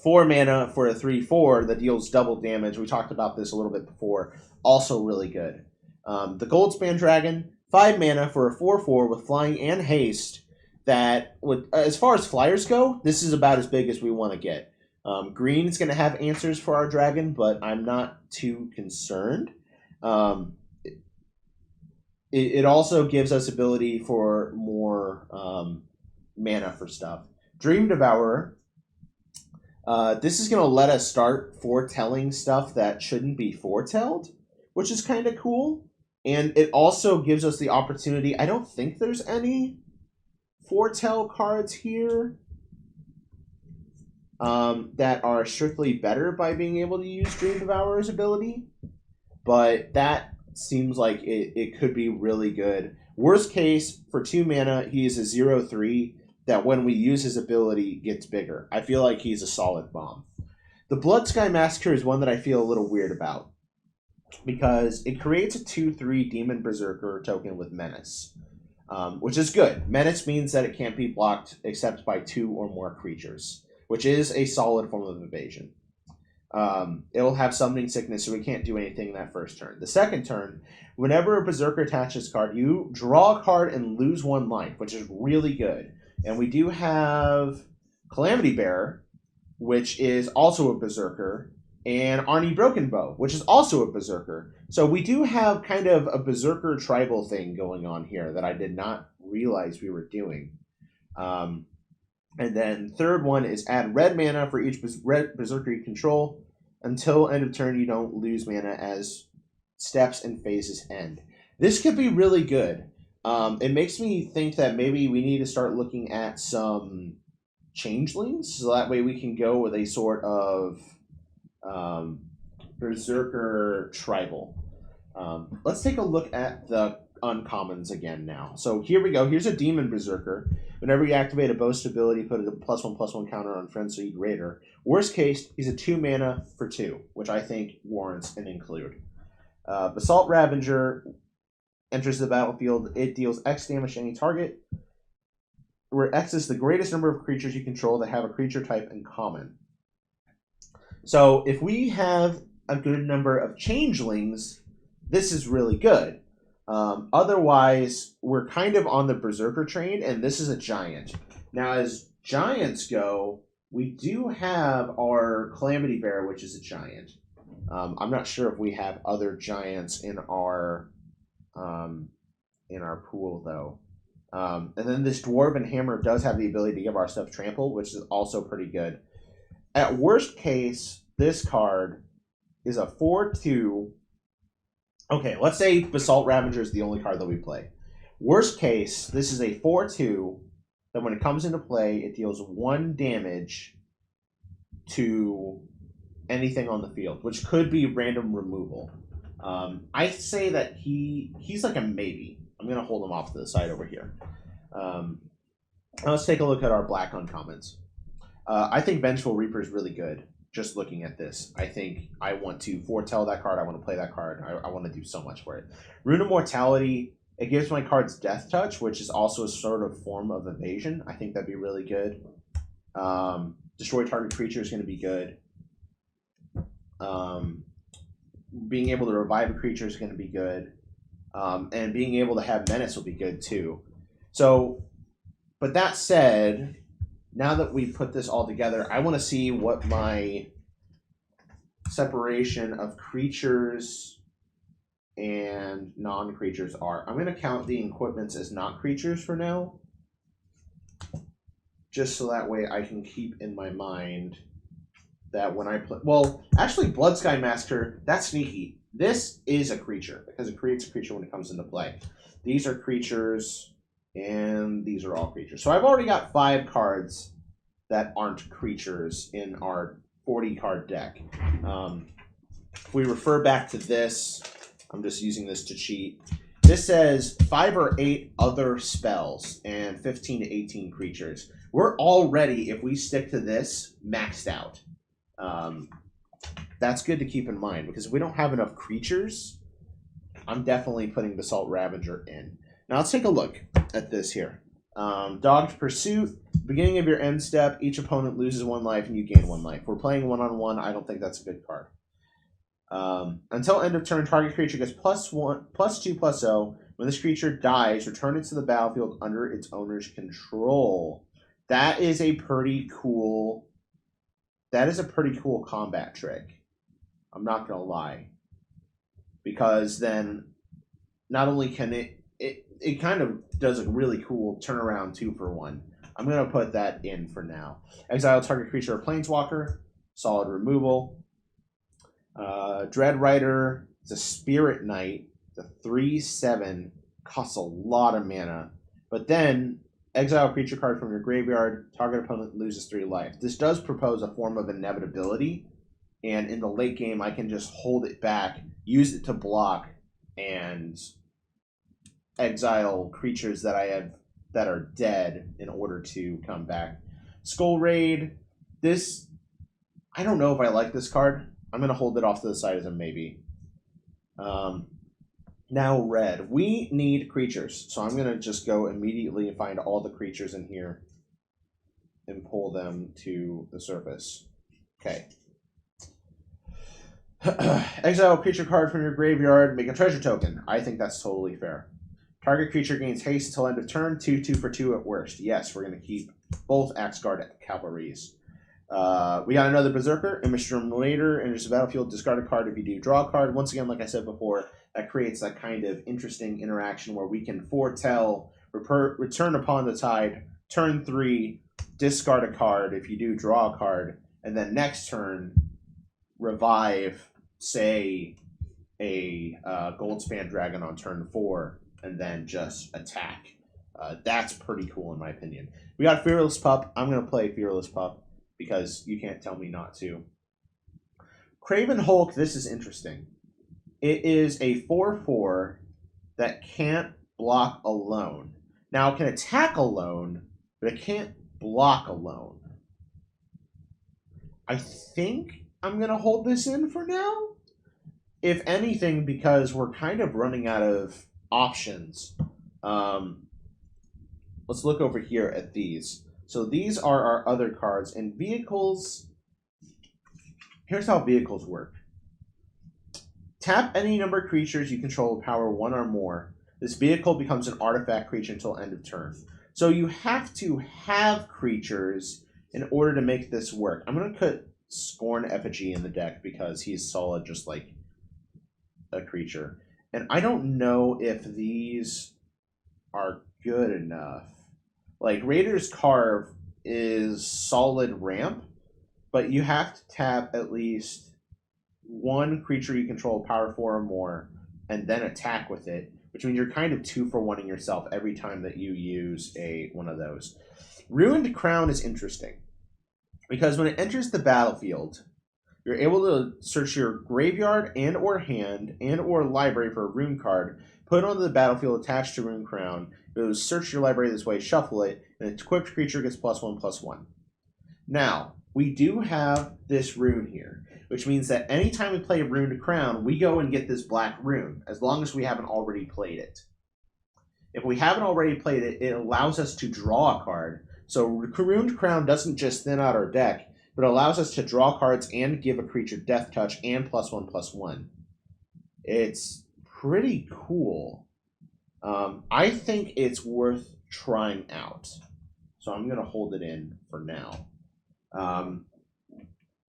4 mana for a 3/4 that deals double damage. We talked about this a little bit before. Also really good. The Goldspan Dragon, 5 mana for a 4/4 with flying and haste that would, as far as flyers go, this is about as big as we want to get. Green is going to have answers for our dragon, but I'm not too concerned. It also gives us ability for more mana for stuff. Dream Devourer. This is going to let us start foretelling stuff that shouldn't be foretelled, which is kind of cool. And it also gives us the opportunity... I don't think there's any foretell cards here that are strictly better by being able to use Dream Devourer's ability. But that seems like it could be really good. Worst case, for 2 mana, he is a 0/3 that when we use his ability gets bigger. I feel like he's a solid bomb. The Blood Sky Massacre is one that I feel a little weird about, because it creates a 2/3 Demon Berserker token with Menace, which is good. Menace means that it can't be blocked except by 2 or more creatures, which is a solid form of evasion. It'll have Summoning Sickness, so we can't do anything that first turn. The second turn, whenever a Berserker attaches a card, you draw a card and lose 1 life, which is really good. And we do have Calamity Bearer, which is also a Berserker, and Arnie Broken Bow, which is also a Berserker. So we do have kind of a Berserker tribal thing going on here that I did not realize we were doing. And then third one is add red mana for each red Berserker you control. Until end of turn, you don't lose mana as steps and phases end. This could be really good. It makes me think that maybe we need to start looking at some changelings, so that way we can go with a sort of Berserker tribal. Let's take a look at the uncommons again now. So here we go. Here's a Demon Berserker. Whenever you activate a boast ability, put a +1/+1 counter on Frenzied Raider. Worst case, he's a 2 mana for 2, which I think warrants an include. Basalt Ravager enters the battlefield. It deals X damage to any target, where X is the greatest number of creatures you control that have a creature type in common. So if we have a good number of changelings, this is really good. Otherwise, we're kind of on the Berserker train, and this is a giant. Now, as giants go, We do have our Calamity Bearer, which is a giant. I'm not sure if we have other giants in our pool, though. And then this Dwarven Hammer does have the ability to give our stuff trample, which is also pretty good. At worst case, this card is a 4/2. Okay, let's say Basalt Ravager is the only card that we play. Worst case, this is a 4/2 that when it comes into play, it deals 1 damage to anything on the field, which could be random removal. I say that he's like a maybe. I'm going to hold him off to the side over here. Let's take a look at our black uncommons. I think Vengeful Reaper is really good. Just looking at this, I think I want to foretell that card. I want to play that card. I want to do so much for it. Rune of Mortality, it gives my cards Death Touch, which is also a sort of form of evasion. I think that'd be really good. Destroy target creature is going to be good. Being able to revive a creature is going to be good. And being able to have Menace will be good too. So, but that said, now that we put this all together, I want to see what my separation of creatures and non-creatures are. I'm going to count the equipments as not creatures for now, just so that way I can keep in my mind that when I play... Well, actually, Blood Sky Massacre, that's sneaky. This is a creature, because it creates a creature when it comes into play. These are creatures... and these are all creatures. So I've already got 5 cards that aren't creatures in our 40-card deck. If we refer back to this, I'm just using this to cheat. This says 5 or 8 other spells and 15 to 18 creatures. We're already, if we stick to this, maxed out. That's good to keep in mind, because if we don't have enough creatures, I'm definitely putting Basalt Ravager in. Now let's take a look at this here. Dogged Pursuit. Beginning of your end step, each opponent loses 1 life and you gain 1 life. We're playing one-on-one. I don't think that's a good card. Until end of turn, target creature gets +1, +2/+0. When this creature dies, return it to the battlefield under its owner's control. That is a pretty cool... That is a pretty cool combat trick. I'm not going to lie. Because then, not only can it kind of does a really cool turnaround 2-for-1. I'm going to put that in for now. Exile target creature or planeswalker. Solid removal. Dread Rider. It's a Spirit Knight. It's a 3/7. Costs a lot of mana. But then, exile a creature card from your graveyard. Target opponent loses 3 life. This does propose a form of inevitability. And in the late game, I can just hold it back, use it to block, and exile creatures that I have that are dead in order to come back. Skull Raid. This, I don't know if I like this card. I'm going to hold it off to the side as a maybe. Now red. We need creatures. So I'm going to just go immediately and find all the creatures in here and pull them to the surface. Okay. Exile a creature card from your graveyard. Make a treasure token. I think that's totally fair. Target creature gains haste until end of turn. 2/2 for 2 at worst. Yes, we're going to keep both Axe Guard Cavalries. We got another Berserker. Image Raider. Enters the battlefield. Discard a card if you do. Draw a card. Once again, like I said before, that creates that kind of interesting interaction where we can foretell, return upon the tide, turn 3, discard a card if you do. Draw a card. And then next turn, revive, say, a Goldspan Dragon on turn 4. And then just attack. That's pretty cool in my opinion. We got Fearless Pup. I'm going to play Fearless Pup because you can't tell me not to. Craven Hulk, this is interesting. It is a 4/4 that can't block alone. Now, it can attack alone, but it can't block alone. I think I'm going to hold this in for now. If anything, because we're kind of running out of options. Let's look over here at these. So these are our other cards, and vehicles. Here's how vehicles work. Tap any number of creatures you control with power 1 or more. This vehicle becomes an artifact creature until end of turn. So you have to have creatures in order to make this work. I'm going to put Scorn Effigy in the deck because he's solid just like a creature. And I don't know if these are good enough. Like, Raider's Carve is solid ramp, but you have to tap at least one creature you control power 4 or more, and then attack with it, which means you're kind of 2-for-1ing yourself every time that you use one of those. Ruined Crown is interesting, because when it enters the battlefield, you're able to search your graveyard and or hand and or library for a rune card, put it onto the battlefield attached to Ruined Crown, go search your library this way, shuffle it, and an equipped creature gets +1/+1. Now, we do have this rune here, which means that anytime we play a Ruined Crown, we go and get this black rune, as long as we haven't already played it. If we haven't already played it, it allows us to draw a card. So Ruined Crown doesn't just thin out our deck, but allows us to draw cards and give a creature Death Touch and +1/+1. It's pretty cool. I think it's worth trying out. So I'm going to hold it in for now.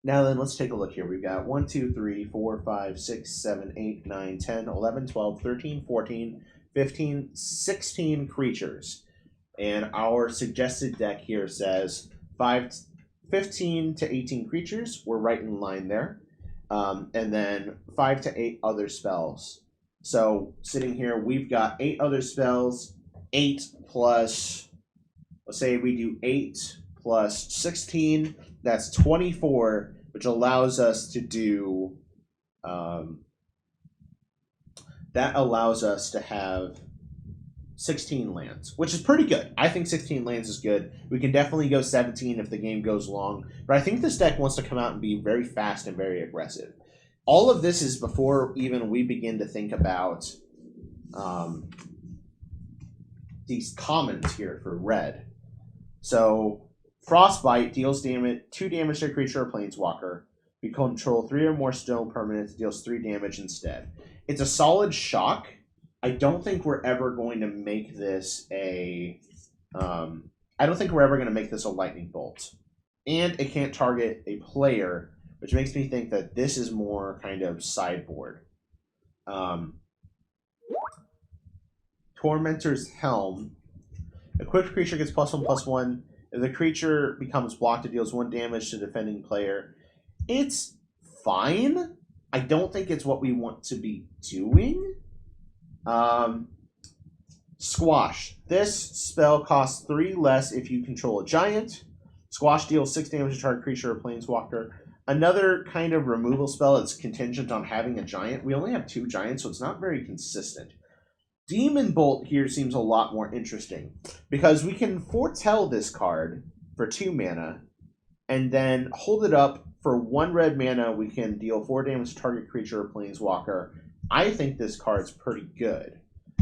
Now then, let's take a look here. We've got 1, 2, 3, 4, 5, 6, 7, 8, 9, 10, 11, 12, 13, 14, 15, 16 creatures. And our suggested deck here says 15 to 18 creatures. We're right in line there. And then 5 to 8 other spells. So sitting here, we've got 8 other spells. 8 plus, let's say we do 8 plus 16. That's 24, which allows us to do, that allows us to have 16 lands, which is pretty good. I think 16 lands is good. We can definitely go 17 if the game goes long, but I think this deck wants to come out and be very fast and very aggressive. All of this is before even we begin to think about these commons here for red. So Frostbite deals 2 damage to a creature or planeswalker. We control 3 or more stone permanents, deals 3 damage instead. It's a solid shock. I don't think we're ever going to make this a lightning bolt. And it can't target a player, which makes me think that this is more kind of sideboard. Tormentor's Helm. Equipped creature gets +1/+1. If the creature becomes blocked, it deals 1 damage to defending player. It's fine. I don't think it's what we want to be doing. Squash. This spell costs 3 less if you control a giant. Squash deals 6 damage to target creature or planeswalker. Another kind of removal spell that's contingent on having a giant. We only have 2 giants, so it's not very consistent. Demon Bolt here seems a lot more interesting, because we can foretell this card for 2 mana, and then hold it up for 1 red mana. We can deal 4 damage to target creature or planeswalker. I think this card's pretty good.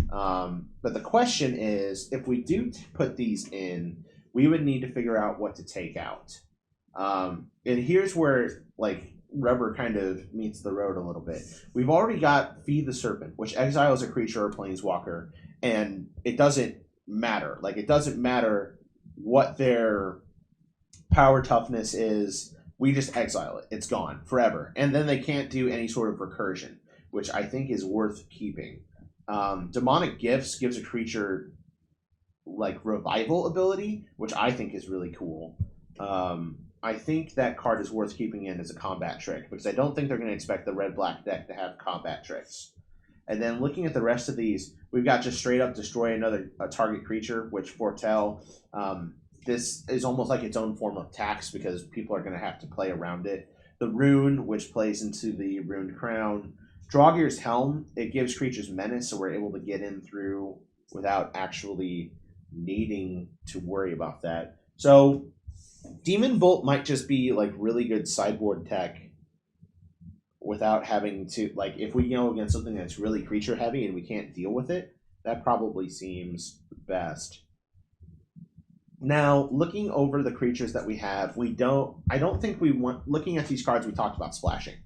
But the question is, if we do put these in, we would need to figure out what to take out. And here's where, like, rubber kind of meets the road a little bit. We've already got Feed the Serpent, which exiles a creature or planeswalker, and it doesn't matter. Like, it doesn't matter what their power toughness is. We just exile it. It's gone forever. And then they can't do any sort of recursion, which I think is worth keeping. Demonic Gifts gives a creature, like, revival ability, which I think is really cool. I think that card is worth keeping in as a combat trick, because I don't think they're going to expect the red-black deck to have combat tricks. And then looking at the rest of these, we've got just straight up destroy a target creature, which foretell. This is almost like its own form of tax, because people are going to have to play around it. The Rune, which plays into the Ruined Crown. Draugir's Helm, it gives creatures menace, so we're able to get in through without actually needing to worry about that. So Demon Bolt might just be, like, really good sideboard tech without having to, like, if we go against something that's really creature heavy and we can't deal with it, that probably seems best. Now, looking over the creatures that we have, I don't think we want, looking at these cards, we talked about splashing.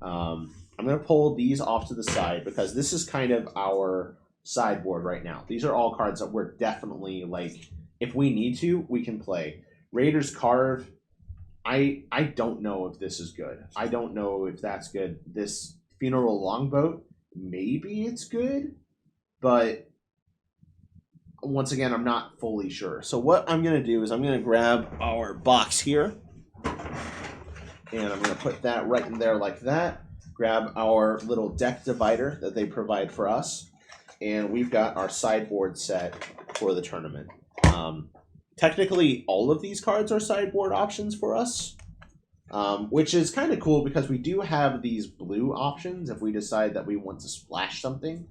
I'm going to pull these off to the side, because this is kind of our sideboard right now. These are all cards that we're definitely, like, if we need to, we can play. Raider's Carve, I don't know if this is good. I don't know if that's good. This Funeral Longboat, maybe it's good, but once again, I'm not fully sure. So what I'm going to do is I'm going to grab our box here, and I'm going to put that right in there like that. Grab our little deck divider that they provide for us, and we've got our sideboard set for the tournament. Technically, all of these cards are sideboard options for us, which is kind of cool because we do have these blue options if we decide that we want to splash something.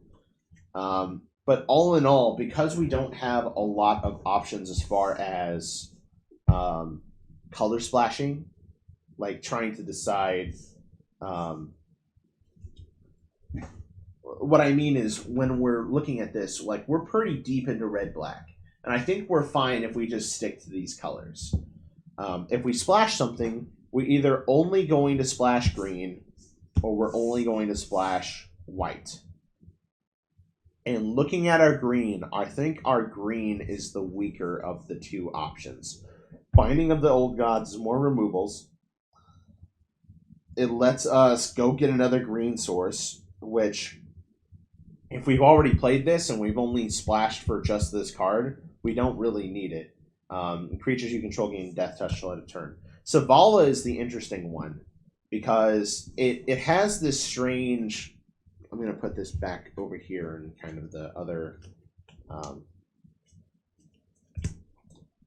But all in all, because we don't have a lot of options as far as color splashing, like trying to decide... what I mean is when we're looking at this, like we're pretty deep into red-black. And I think we're fine if we just stick to these colors. If we splash something, we're either only going to splash green or we're only going to splash white. And looking at our green, I think our green is the weaker of the two options. Binding of the Old Gods is more removals. It lets us go get another green source, which, if we've already played this and we've only splashed for just this card, we don't really need it. Creatures you control gain death touch till end of turn. Savella is the interesting one because it has this strange... I'm going to put this back over here and kind of the other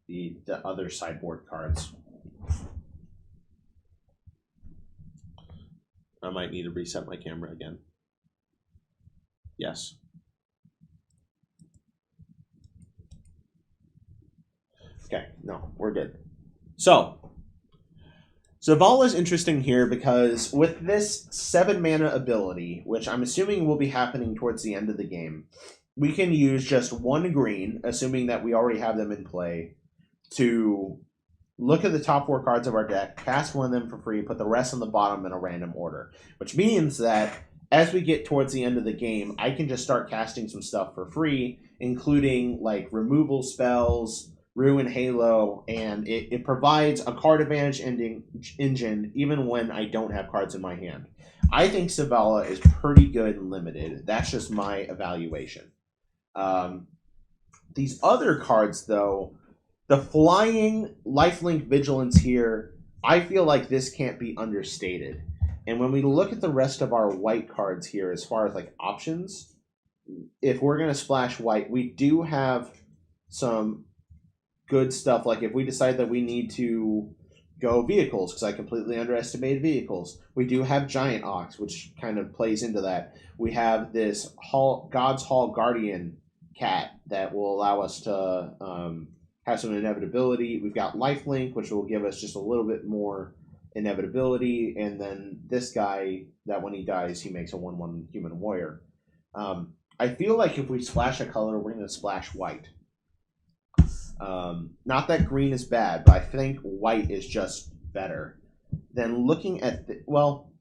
the other sideboard cards. I might need to reset my camera again. Yes. Okay, no, we're good. So, Savella is interesting here because with this 7 mana ability, which I'm assuming will be happening towards the end of the game, we can use just 1 green, assuming that we already have them in play, to look at the top 4 cards of our deck, cast 1 of them for free, put the rest on the bottom in a random order. Which means that as we get towards the end of the game, I can just start casting some stuff for free, including like removal spells, Ruin Halo, and it provides a card advantage engine even when I don't have cards in my hand. I think Savella is pretty good and limited. That's just my evaluation. These other cards, though, the flying lifelink vigilance here, I feel like this can't be understated. And when we look at the rest of our white cards here, as far as like options, if we're going to splash white, we do have some good stuff. Like if we decide that we need to go vehicles, because I completely underestimated vehicles, we do have Giant Ox, which kind of plays into that. We have this God's Hall Guardian cat that will allow us to have some inevitability. We've got Lifelink, which will give us just a little bit more inevitability, and then this guy that when he dies, he makes a 1/1 human warrior. I feel like if we splash a color, we're going to splash white. Not that green is bad, but I think white is just better. Then looking at well,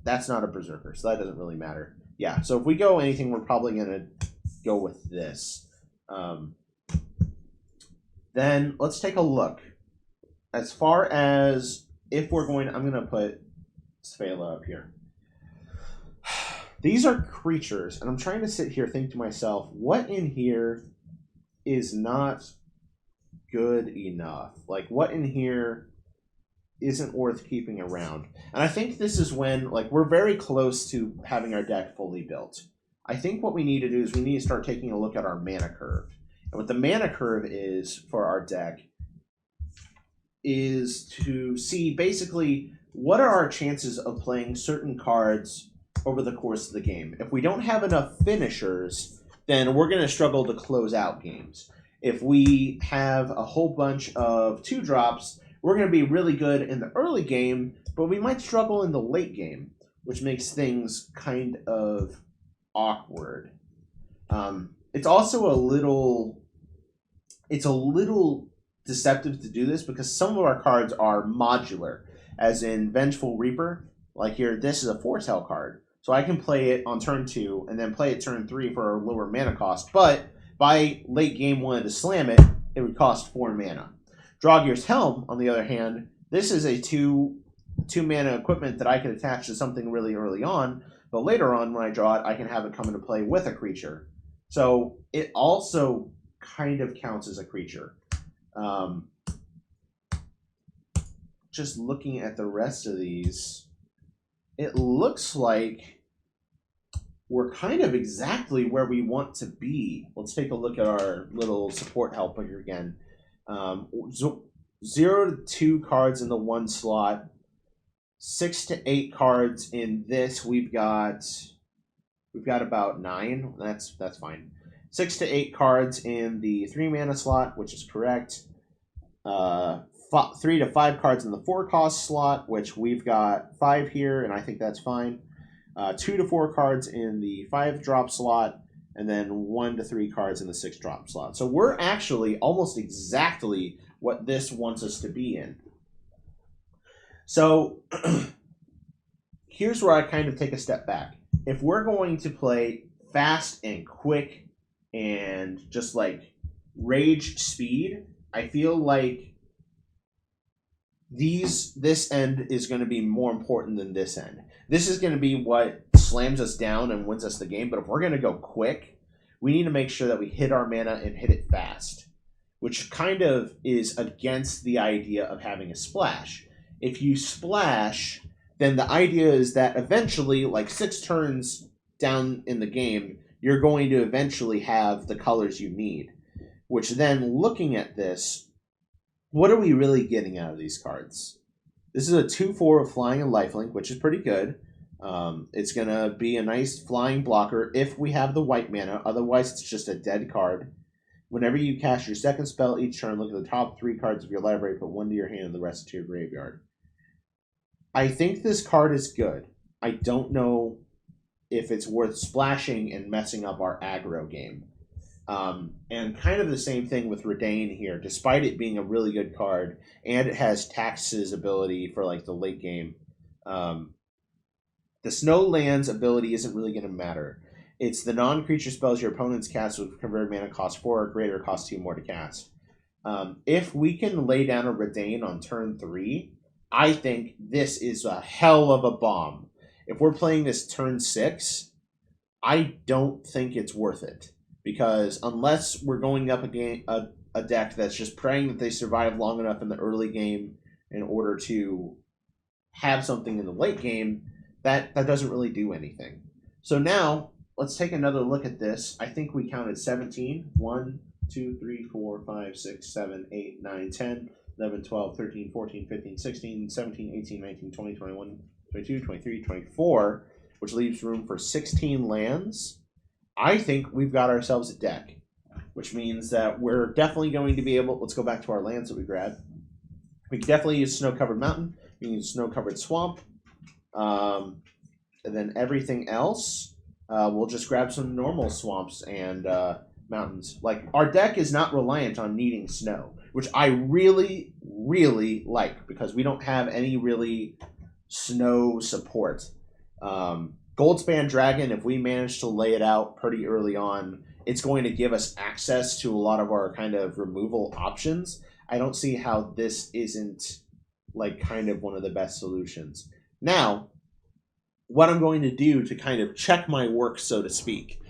that's not a berserker, so that doesn't really matter. Yeah, so if we go anything, we're probably going to go with this. Then let's take a look. As far as if we're going, I'm going to put Savella up here. These are creatures, and I'm trying to sit here think to myself, what in here is not good enough? Like, what in here isn't worth keeping around? And I think this is when, like, we're very close to having our deck fully built. I think what we need to do is we need to start taking a look at our mana curve. And what the mana curve is for our deck is to see basically what are our chances of playing certain cards over the course of the game. If we don't have enough finishers, then we're going to struggle to close out games. If we have a whole bunch of 2-drops, we're going to be really good in the early game, but we might struggle in the late game, which makes things kind of awkward. It's also a little deceptive to do this because some of our cards are modular, as in Vengeful Reaper. Like here, this is a foretell card, so I can play it on turn 2 and then play it turn 3 for a lower mana cost, but by late game 1 to slam it, it would cost 4 mana. Draugir's Helm, on the other hand, this is a two mana equipment that I can attach to something really early on, but later on when I draw it, I can have it come into play with a creature. So it also kind of counts as a creature. Just looking at the rest of these, it looks like we're kind of exactly where we want to be. Let's take a look at our little support helper again. 0 to 2 cards in the 1 slot, 6 to 8 cards in this. We've got about 9. That's fine. 6 to 8 cards in the 3 mana slot, which is correct. 3 to 5 cards in the 4 cost slot, which we've got 5 here, and I think that's fine. 2 to 4 cards in the 5 drop slot, and then 1 to 3 cards in the 6 drop slot. So we're actually almost exactly what this wants us to be in. So here's where I kind of take a step back. If we're going to play fast and quick and just like rage speed, I feel like this end is going to be more important than this end. This is going to be what slams us down and wins us the game, but if we're going to go quick, we need to make sure that we hit our mana and hit it fast, which kind of is against the idea of having a splash. If you splash, then the idea is that eventually, like 6 turns down in the game, you're going to eventually have the colors you need, which then, looking at this, what are we really getting out of these cards? This is a 2/4 of flying and lifelink, which is pretty good. It's going to be a nice flying blocker if we have the white mana. Otherwise, it's just a dead card. Whenever you cast your second spell each turn, look at the top 3 cards of your library, put 1 to your hand and the rest to your graveyard. I think this card is good. I don't know if it's worth splashing and messing up our aggro game. And kind of the same thing with Redane here. Despite it being a really good card, and it has Tax's ability for like the late game, the Snow Lands ability isn't really going to matter. It's the non-creature spells your opponents cast with converted mana cost 4 or greater, cost 2 more to cast. If we can lay down a Redane on turn 3, I think this is a hell of a bomb. If we're playing this turn 6, I don't think it's worth it. Because unless we're going up a deck that's just praying that they survive long enough in the early game in order to have something in the late game, that doesn't really do anything. So now, let's take another look at this. I think we counted 17. 1, 2, 3, 4, 5, 6, 7, 8, 9, 10, 11, 12, 13, 14, 15, 16, 17, 18, 19, 20, 21, 22, 23, 24, which leaves room for 16 lands. I think we've got ourselves a deck, which means that we're definitely going to be able... Let's go back to our lands that we grabbed. We can definitely use Snow-Covered Mountain. We can use Snow-Covered Swamp. And then everything else, we'll just grab some normal swamps and mountains. Like, our deck is not reliant on needing snow, which I really, really like, because we don't have any really snow support. Goldspan Dragon, if we manage to lay it out pretty early on, it's going to give us access to a lot of our kind of removal options. I don't see how this isn't like kind of one of the best solutions. Now, what I'm going to do to kind of check my work, so to speak,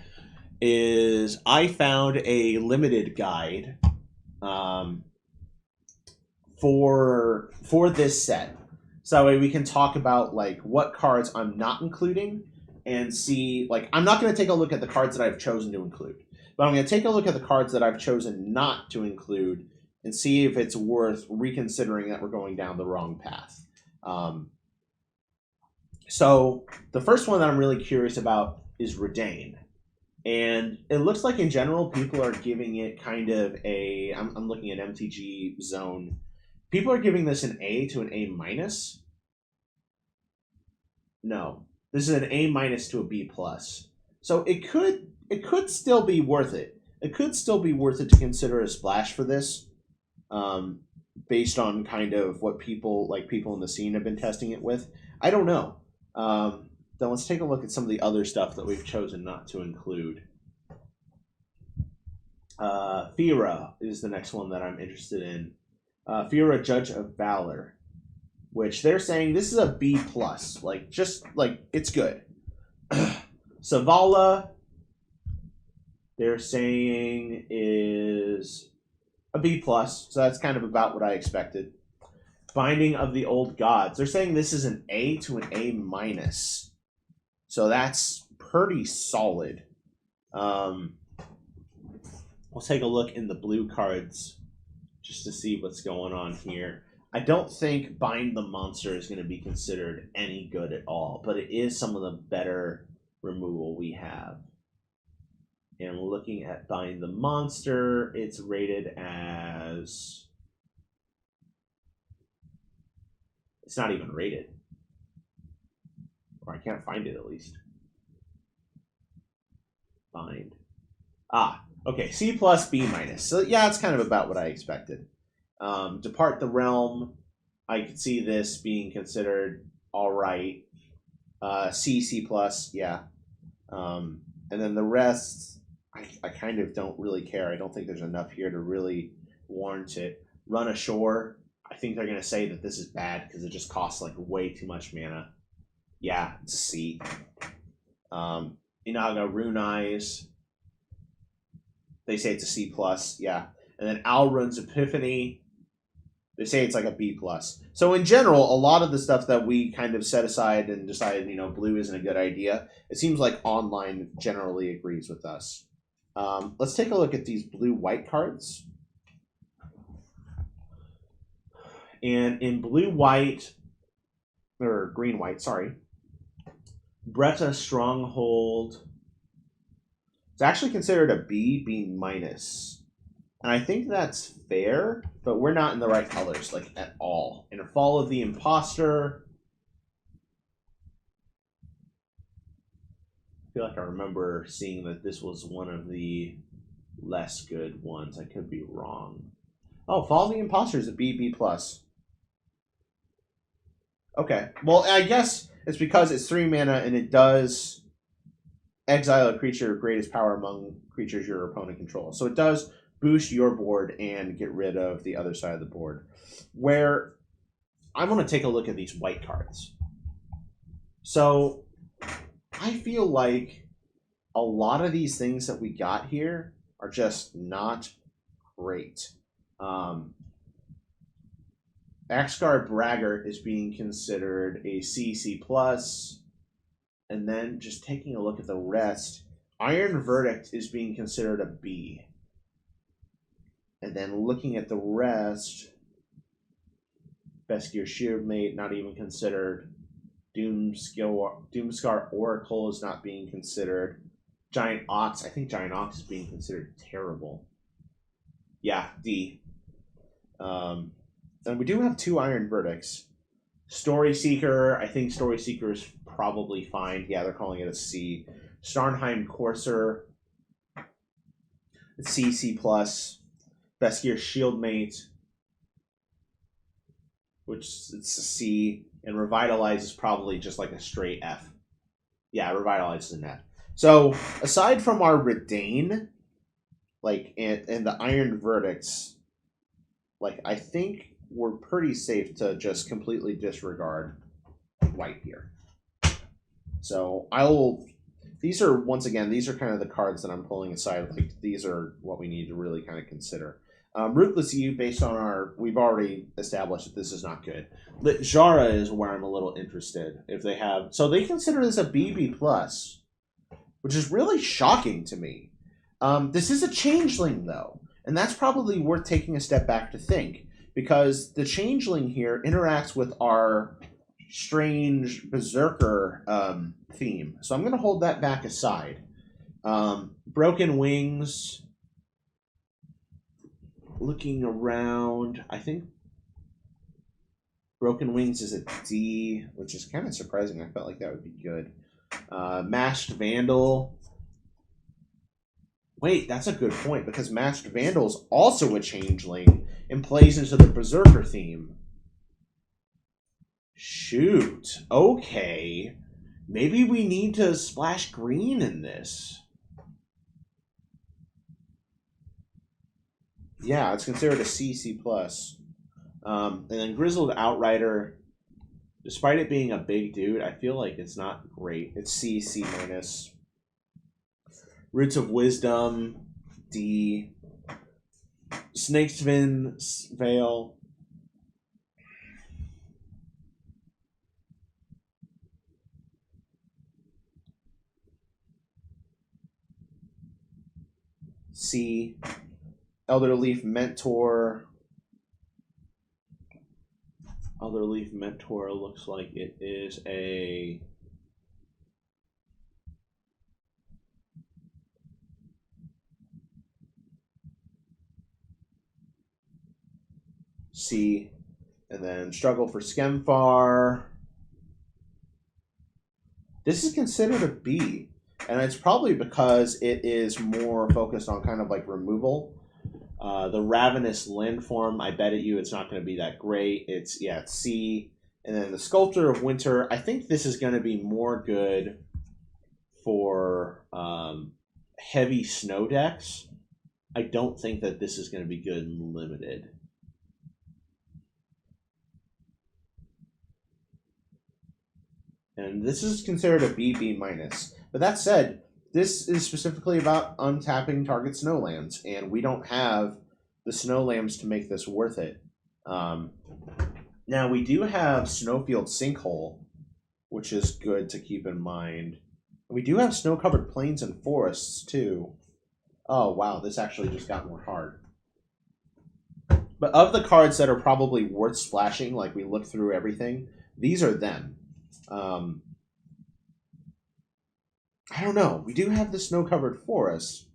is I found a limited guide for this set. So that way we can talk about like what cards I'm not including and see, like, I'm not going to take a look at the cards that I've chosen to include, but I'm going to take a look at the cards that I've chosen not to include and see if it's worth reconsidering that we're going down the wrong path. So the first one that I'm really curious about is Redane. And it looks like in general people are giving it kind of a, I'm looking at MTG Zone, people are giving this an A to an A minus. No, this is an A minus to a B plus. So it could still be worth it. It could still be worth it to consider a splash for this, based on kind of what people in the scene have been testing it with. I don't know. Then let's take a look at some of the other stuff that we've chosen not to include. Fira is the next one that I'm interested in. Fira, Judge of Valor, which they're saying this is a B+. Like, just, like, it's good. Savella, they're saying is a B+, so that's kind of about what I expected. Binding of the Old Gods, they're saying this is an A to an A-. So that's pretty solid. We'll take a look in the blue cards just to see what's going on here. I don't think Bind the Monster is going to be considered any good at all, but it is some of the better removal we have. And looking at Bind the Monster, it's rated as... It's not even rated. Or I can't find it, at least. Bind. Ah, okay, C+, B-. So yeah, it's kind of about what I expected. Depart the Realm, I could see this being considered all right. C+, yeah. And then the rest, I kind of don't really care. I don't think there's enough here to really warrant it. Run Ashore, I think they're going to say that this is bad because it just costs like way too much mana. Yeah, it's a C. Inaga Rune Eyes, they say it's a C+, yeah. And then Alrund's Epiphany, they say it's like a B+. So in general, a lot of the stuff that we kind of set aside and decided, you know, blue isn't a good idea, it seems like online generally agrees with us. Let's take a look at these blue-white cards. And in blue-white, or green-white, sorry, Bretta Stronghold, it's actually considered a B, B-. And I think that's fair, but we're not in the right colors, like, at all. In Fall of the Imposter, I feel like I remember seeing that this was one of the less good ones. I could be wrong. Oh, Fall of the Imposter is a B, B+. Okay, well, I guess it's because it's 3 mana and it does exile a creature of greatest power among creatures your opponent controls. So it does boost your board and get rid of the other side of the board. Where I want to take a look at these white cards. So I feel like a lot of these things that we got here are just not great. Axgar Braggart is being considered a C, C+. And then just taking a look at the rest, Iron Verdict is being considered a B. And then looking at the rest, Beskir Shieldmate, not even considered. Doomscar Oracle is not being considered. Giant Ox, I think Giant Ox is being considered terrible. Yeah, D. And we do have 2 Iron Verdicts. Story Seeker, I think Story Seeker is probably fine. Yeah, they're calling it a C. Starnheim Courser, it's C, C+. Beskir Shieldmate, which it's a C. And Revitalize is probably just like a straight F. Yeah, Revitalize is an F. So, aside from our Redane, like, and the Iron Verdicts, like, I think we're pretty safe to just completely disregard white here. So these are, once again, these are kind of the cards that I'm pulling aside. Like, these are what we need to really kind of consider. Ruthless You, based on we've already established that this is not good. Jara is where I'm a little interested. If they have, so they consider this a BB+, which is really shocking to me. This is a changeling, though, and that's probably worth taking a step back to think. Because the changeling here interacts with our strange berserker theme. So I'm going to hold that back aside. Broken Wings. Looking around, I think Broken Wings is a D, which is kind of surprising. I felt like that would be good. Masked Vandal. Wait, that's a good point, because Masked Vandal is also a changeling and plays into the Berserker theme. Shoot. Okay. Maybe we need to splash green in this. Yeah, it's considered a C, C+. And then Grizzled Outrider, despite it being a big dude, I feel like it's not great. It's C, C minus. Roots of Wisdom, D. Snakeskin Veil. C. Elderleaf Mentor. Elderleaf Mentor looks like it is a C. And then Struggle for Skemfar. This is considered a B. And it's probably because it is more focused on kind of like removal. The Ravenous Landform, I bet at you it's not going to be that great. It's C. And then the Sculptor of Winter, I think this is going to be more good for heavy snow decks. I don't think that this is going to be good in limited. And this is considered a B minus. But that said, this is specifically about untapping target snowlands, and we don't have the snowlands to make this worth it. Now, we do have Snowfield Sinkhole, which is good to keep in mind. We do have snow-covered plains and forests, too. Oh, wow, this actually just got more hard. But of the cards that are probably worth splashing, like we look through everything, these are them. I don't know. We do have the snow-covered forest,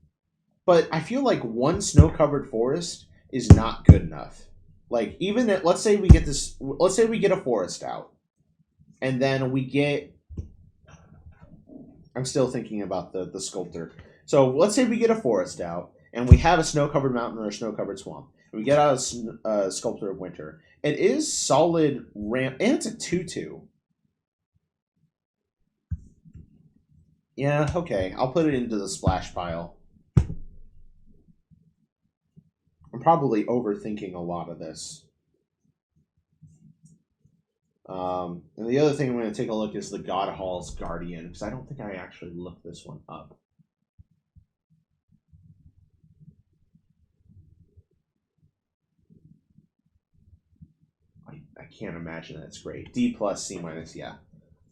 but I feel like one snow-covered forest is not good enough. Like, even if, let's say we get a forest out, and then we get, I'm still thinking about the sculptor. So let's say we get a forest out, and we have a snow-covered mountain or a snow-covered swamp. We get out a Sculptor of Winter. It is solid ramp, and it's a 2/2. Yeah, okay. I'll put it into the splash pile. I'm probably overthinking a lot of this. And the other thing I'm going to take a look is the God Hall's Guardian, because I don't think I actually looked this one up. I can't imagine that's great. D plus, C minus, yeah.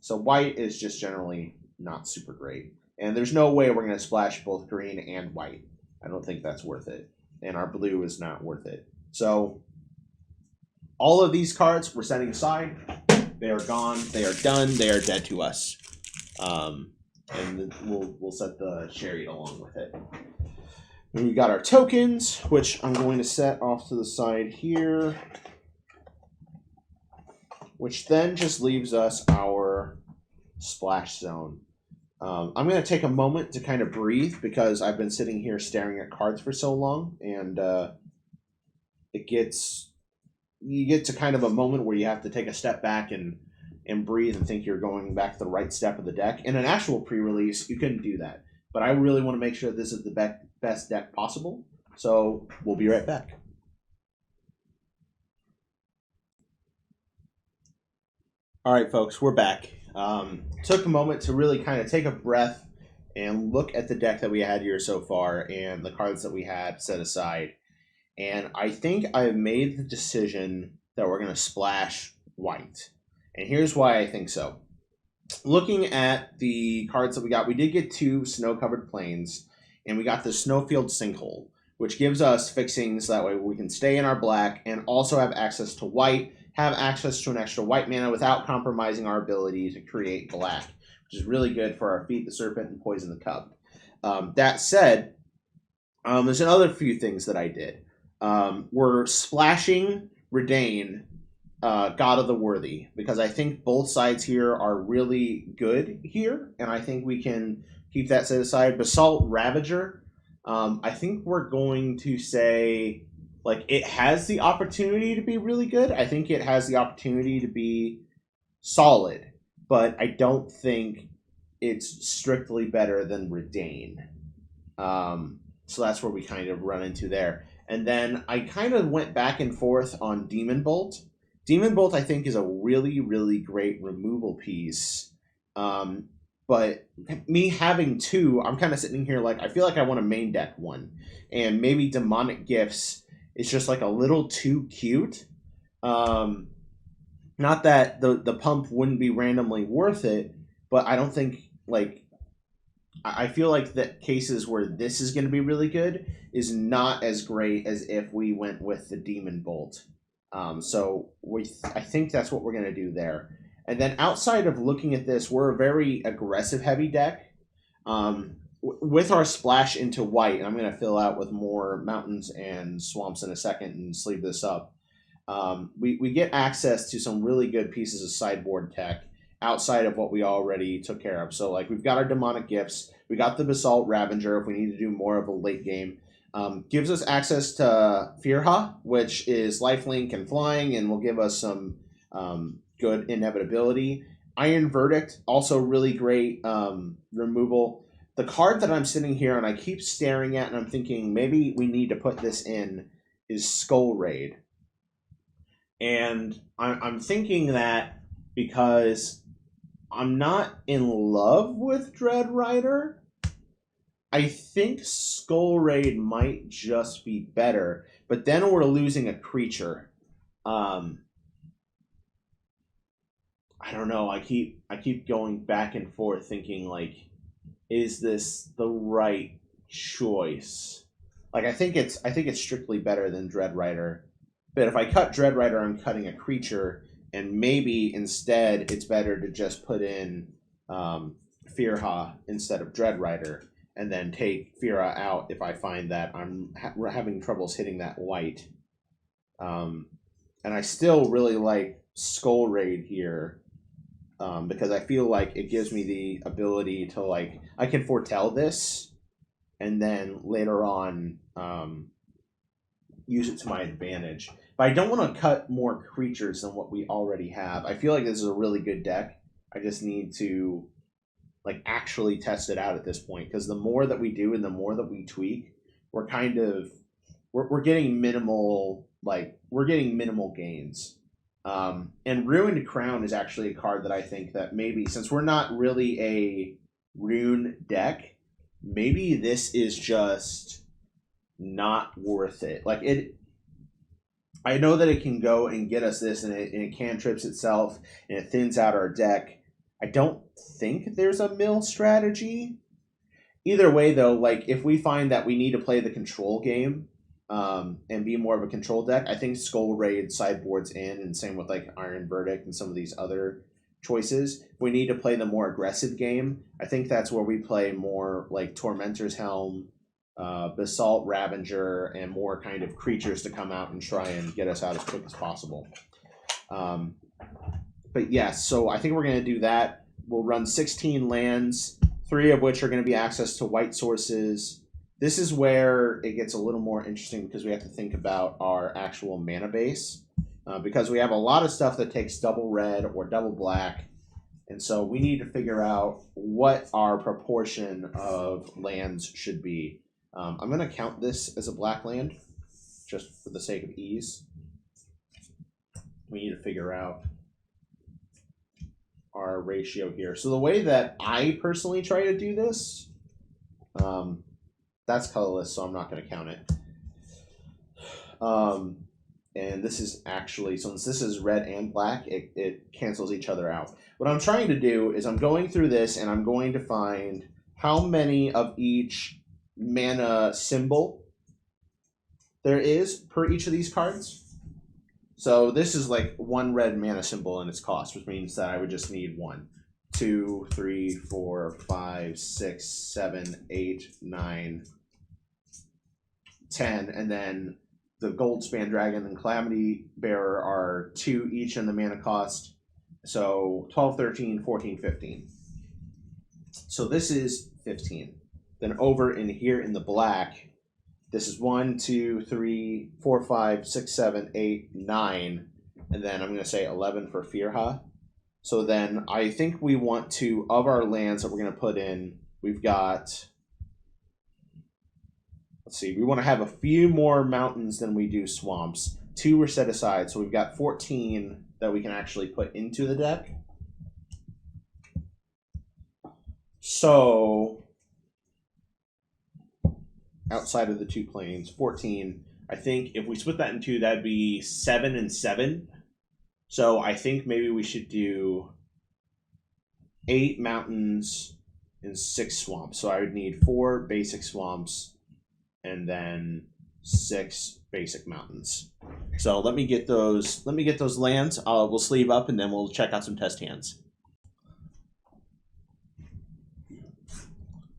So white is just generally not super great. And there's no way we're going to splash both green and white. I don't think that's worth it. And our blue is not worth it. So all of these cards we're setting aside. They are gone. They are done. They are dead to us. And we'll set the chariot along with it. And we got our tokens, which I'm going to set off to the side here. Which then just leaves us our splash zone. I'm going to take a moment to kind of breathe because I've been sitting here staring at cards for so long, and you get to kind of a moment where you have to take a step back and breathe and think you're going back to the right step of the deck. In an actual pre-release, you couldn't do that, but I really want to make sure this is the best deck possible, so we'll be right back. All right, folks, we're back. Took a moment to really kind of take a breath and look at the deck that we had here so far and the cards that we had set aside. And I think I've made the decision that we're going to splash white. And here's why I think so. Looking at the cards that we got, we did get 2 snow-covered plains, and we got the Snowfield Sinkhole, which gives us fixings so that way we can stay in our black and also have access to white, have access to an extra white mana without compromising our ability to create black, which is really good for our Feed the Serpent and Poison the Cub. That said, there's another few things that I did. We're splashing Redane, God of the Worthy, because I think both sides here are really good here, and I think we can keep that set aside. Basalt Ravager, I think we're going to say, like, it has the opportunity to be really good. I think it has the opportunity to be solid, but I don't think it's strictly better than Redane. So that's where we kind of run into there. And then I kind of went back and forth on Demon Bolt. Demon Bolt, I think, is a really, really great removal piece. But me having two, I'm kind of sitting here like, I feel like I want to main deck one. And maybe Demonic Gifts is just like a little too cute. Not that the pump wouldn't be randomly worth it, but I don't think, like, I feel like that cases where this is going to be really good is not as great as if we went with the Demon Bolt. So I think that's what we're going to do there. And then outside of looking at this, we're a very aggressive heavy deck. With our splash into white, and I'm going to fill out with more mountains and swamps in a second and sleeve this up. We get access to some really good pieces of sideboard tech outside of what we already took care of. So, like, we've got our Demonic Gifts, we got the Basalt Ravager if we need to do more of a late game. Gives us access to Firha, which is lifelink and flying, and will give us some good inevitability. Iron Verdict, also really great removal. The card that I'm sitting here and I keep staring at and I'm thinking maybe we need to put this in is Skull Raid. And I'm thinking that because I'm not in love with Dread Rider, I think Skull Raid might just be better. But then we're losing a creature. I don't know. I keep going back and forth thinking, like, is this the right choice? Like, I think it's strictly better than Dread Rider. But if I cut Dread Rider, I'm cutting a creature, and maybe instead it's better to just put in Firha instead of Dread Rider, and then take Firha out if I find that I'm having troubles hitting that white. And I still really like Skull Raid here. Because I feel like it gives me the ability to, like, I can foretell this and then later on use it to my advantage. But I don't want to cut more creatures than what we already have. I feel like this is a really good deck. I just need to, like, actually test it out at this point, because the more that we do and the more that we tweak, we're kind of we're getting minimal, like, we're getting minimal gains. And Ruined Crown is actually a card that I think that maybe, since we're not really a rune deck, maybe this is just not worth it. Like, I know that it can go and get us this, and it cantrips itself, and it thins out our deck. I don't think there's a mill strategy. Either way, though, like, if we find that we need to play the control game, and be more of a control deck, I think Skull Raid sideboards in, and same with, like, Iron Verdict and some of these other choices. If we need to play the more aggressive game, I think that's where we play more like Tormentor's Helm, Basalt Ravager, and more kind of creatures to come out and try and get us out as quick as possible. But yeah, so I think we're going to do that. We'll run 16 lands, 3 of which are going to be access to white sources. This is where it gets a little more interesting because we have to think about our actual mana base. Because we have a lot of stuff that takes double red or double black. And so we need to figure out what our proportion of lands should be. I'm going to count this as a black land, just for the sake of ease. We need to figure out our ratio here. So the way that I personally try to do this, that's colorless, so I'm not going to count it. And this is actually, since this is red and black, it cancels each other out. What I'm trying to do is I'm going through this and I'm going to find how many of each mana symbol there is per each of these cards. So this is like 1 red mana symbol and its cost, which means that I would just need 1, 2, 3, 4, 5, 6, 7, 8, 9, 10, and then the Gold Span Dragon and Calamity Bearer are 2 each in the mana cost. So 12, 13, 14, 15. So this is 15. Then over in here in the black, this is 1, 2, 3, 4, 5, 6, 7, 8, 9. And then I'm going to say 11 for Firha. So then I think we want to, of our lands that we're going to put in, we've got let's see, we want to have a few more mountains than we do swamps. 2 were set aside, so we've got 14 that we can actually put into the deck. So, outside of the 2 planes, 14. I think if we split that in 2, that'd be 7 and 7. So I think maybe we should do 8 mountains and 6 swamps. So I would need 4 basic swamps and then 6 basic mountains. So let me get those lands. We'll sleeve up and then we'll check out some test hands.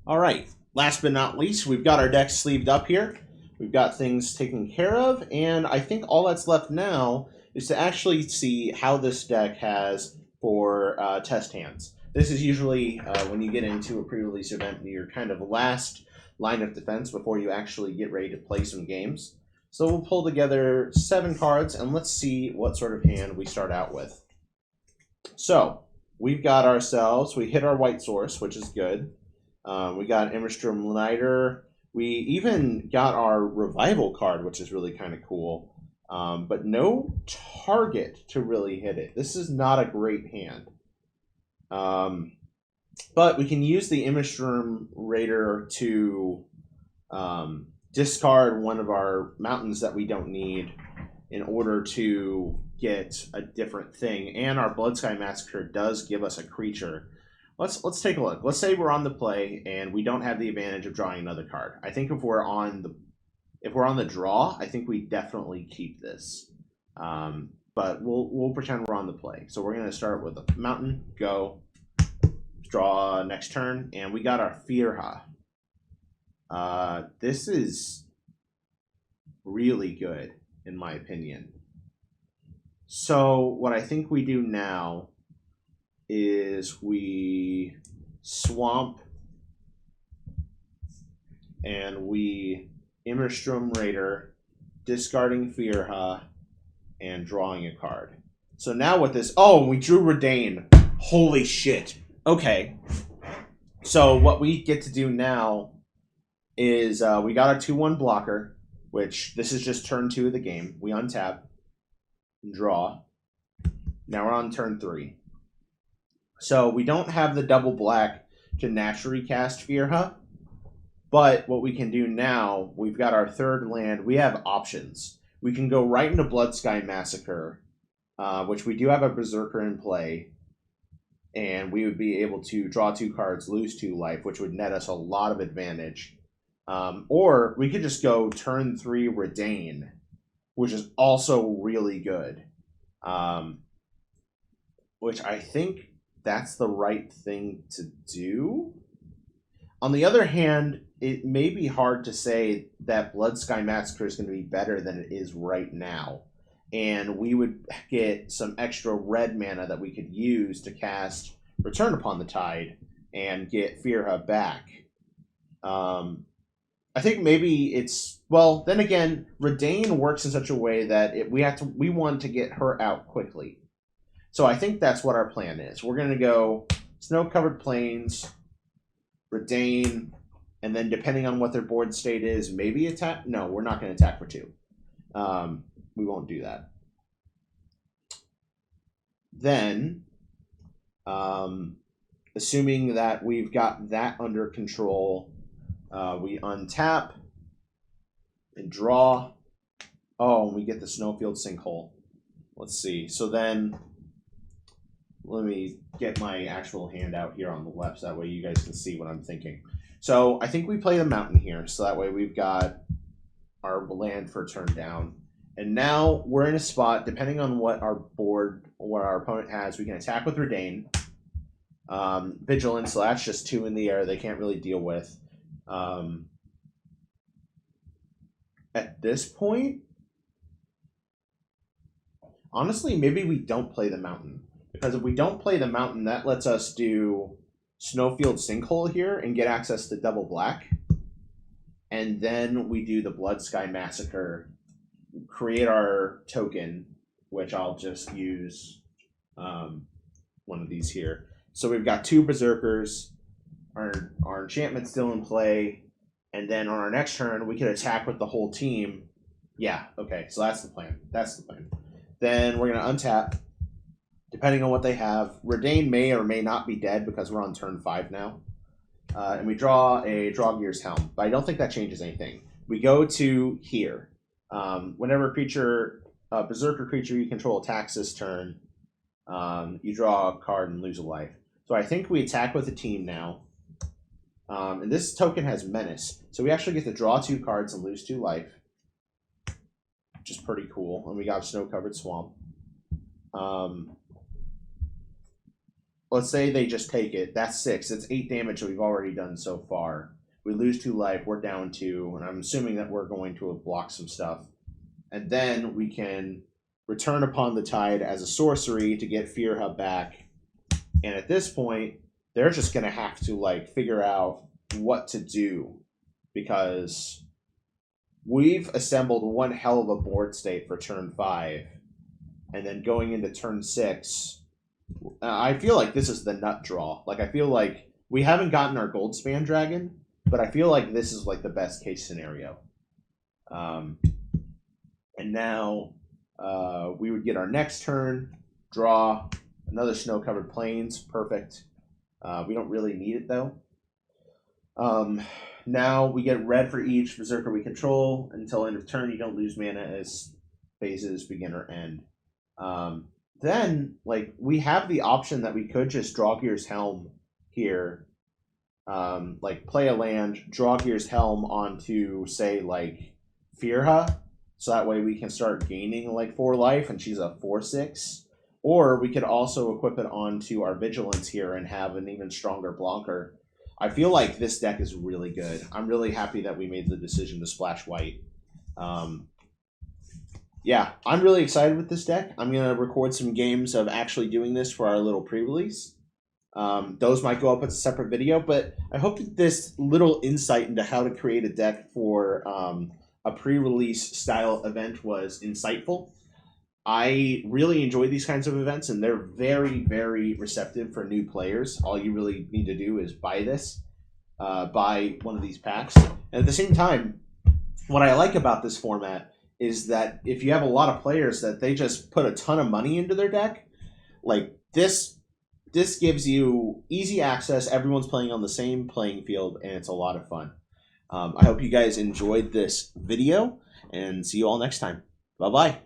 All right. Last but not least, we've got our deck sleeved up here. We've got things taken care of, and I think all that's left now is to actually see how this deck has for test hands. This is usually when you get into a pre-release event, your kind of last line of defense before you actually get ready to play some games. So we'll pull together 7 cards, and let's see what sort of hand we start out with. So we've got ourselves, we hit our white source, which is good. We got Sky Massacre. We even got our revival card, which is really kind of cool. But no target to really hit it. This is not a great hand. But we can use the Sky Raider to discard one of our mountains that we don't need in order to get a different thing. And our Sky Massacre does give us a creature. Let's take a look. Let's say we're on the play and we don't have the advantage of drawing another card. I think if we're on the draw, I think we definitely keep this. But we'll pretend we're on the play. So we're gonna start with a mountain, go, draw next turn, and we got our Firha. This is really good in my opinion. So what I think we do now is we swamp and we Sky Raider, discarding Firha and drawing a card. So now with this, we drew Redane. Holy shit. Okay. So what we get to do now is we got a 2/1 blocker, which this is just turn 2 of the game. We untap, draw. Now we're on turn 3. So we don't have the double black to naturally cast Firha, but what we can do now, we've got our 3rd land. We have options. We can go right into Sky Massacre, which we do have a Berserker in play, and we would be able to draw 2 cards, lose 2 life, which would net us a lot of advantage. Or we could just go turn 3 Redane, which is also really good, which I think that's the right thing to do. On the other hand, it may be hard to say that Sky Massacre is going to be better than it is right now. And we would get some extra red mana that we could use to cast Return Upon the Tide and get Firha back. I think maybe it's, well, then again, Redane works in such a way that we want to get her out quickly. So I think that's what our plan is. We're going to go Snow-Covered Plains, Redane, and then depending on what their board state is, maybe attack. No, we're not going to attack for 2. We won't do that. Then, assuming that we've got that under control, we untap and draw. Oh, and we get the Snowfield Sinkhole. Let's see. So then, let me get my actual hand out here on the left, so that way you guys can see what I'm thinking. So I think we play the mountain here, so that way we've got our land for turn down. And now we're in a spot, depending on what our opponent has, we can attack with Redane. Vigilance, so that's just 2 in the air they can't really deal with. At this point, honestly, maybe we don't play the mountain. Because if we don't play the mountain, that lets us do Snowfield Sinkhole here and get access to double black. And then we do the Sky Massacre, create our token, which I'll just use one of these here. So we've got 2 Berserkers, our enchantment's still in play, And then on our next turn, we could attack with the whole team. Yeah, okay, so that's the plan. That's the plan. Then we're going to untap, depending on what they have. Redane may or may not be dead because we're on turn 5 now. And we draw a Drawgear's Helm, but I don't think that changes anything. We go to here. Whenever a creature, Berserker creature you control attacks this turn, you draw a card and lose a life. So I think we attack with a team now. And this token has Menace. So we actually get to draw 2 cards and lose 2 life. Which is pretty cool. And we got a Snow-Covered Swamp. Let's say they just take it. That's 6. That's 8 damage that we've already done so far. We lose 2 life. We're down 2. And I'm assuming that we're going to have blocked some stuff. And then we can Return Upon the Tide as a sorcery to get Fear Hub back. And at this point, they're just going to have to like figure out what to do, because we've assembled one hell of a board state for turn 5. And then going into turn 6, I feel like this is the nut draw. Like, I feel like we haven't gotten our Goldspan Dragon, but I feel like this is like the best case scenario. And now we would get our next turn, draw another Snow-Covered Plains. Perfect. We don't really need it, though. Now we get red for each Berserker we control. Until end of turn, you don't lose mana as phases begin or end. Then, like, we have the option that we could just draw Gear's Helm here. Like, play a land, draw Gear's Helm onto, say, like, Firha. So that way we can start gaining, like, 4 life, and she's a 4/6. Or we could also equip it onto our Vigilance here and have an even stronger Blonker. I feel like this deck is really good. I'm really happy that we made the decision to splash white. Yeah, I'm really excited with this deck. I'm going to record some games of actually doing this for our little pre-release. Those might go up as a separate video, but I hope that this little insight into how to create a deck for a pre-release style event was insightful. I really enjoy these kinds of events, and they're very, very receptive for new players. All you really need to do is buy this, buy one of these packs. And at the same time, what I like about this format is that if you have a lot of players that they just put a ton of money into their deck, like this gives you easy access. Everyone's playing on the same playing field, and it's a lot of fun. I hope you guys enjoyed this video, and see you all next time. Bye-bye.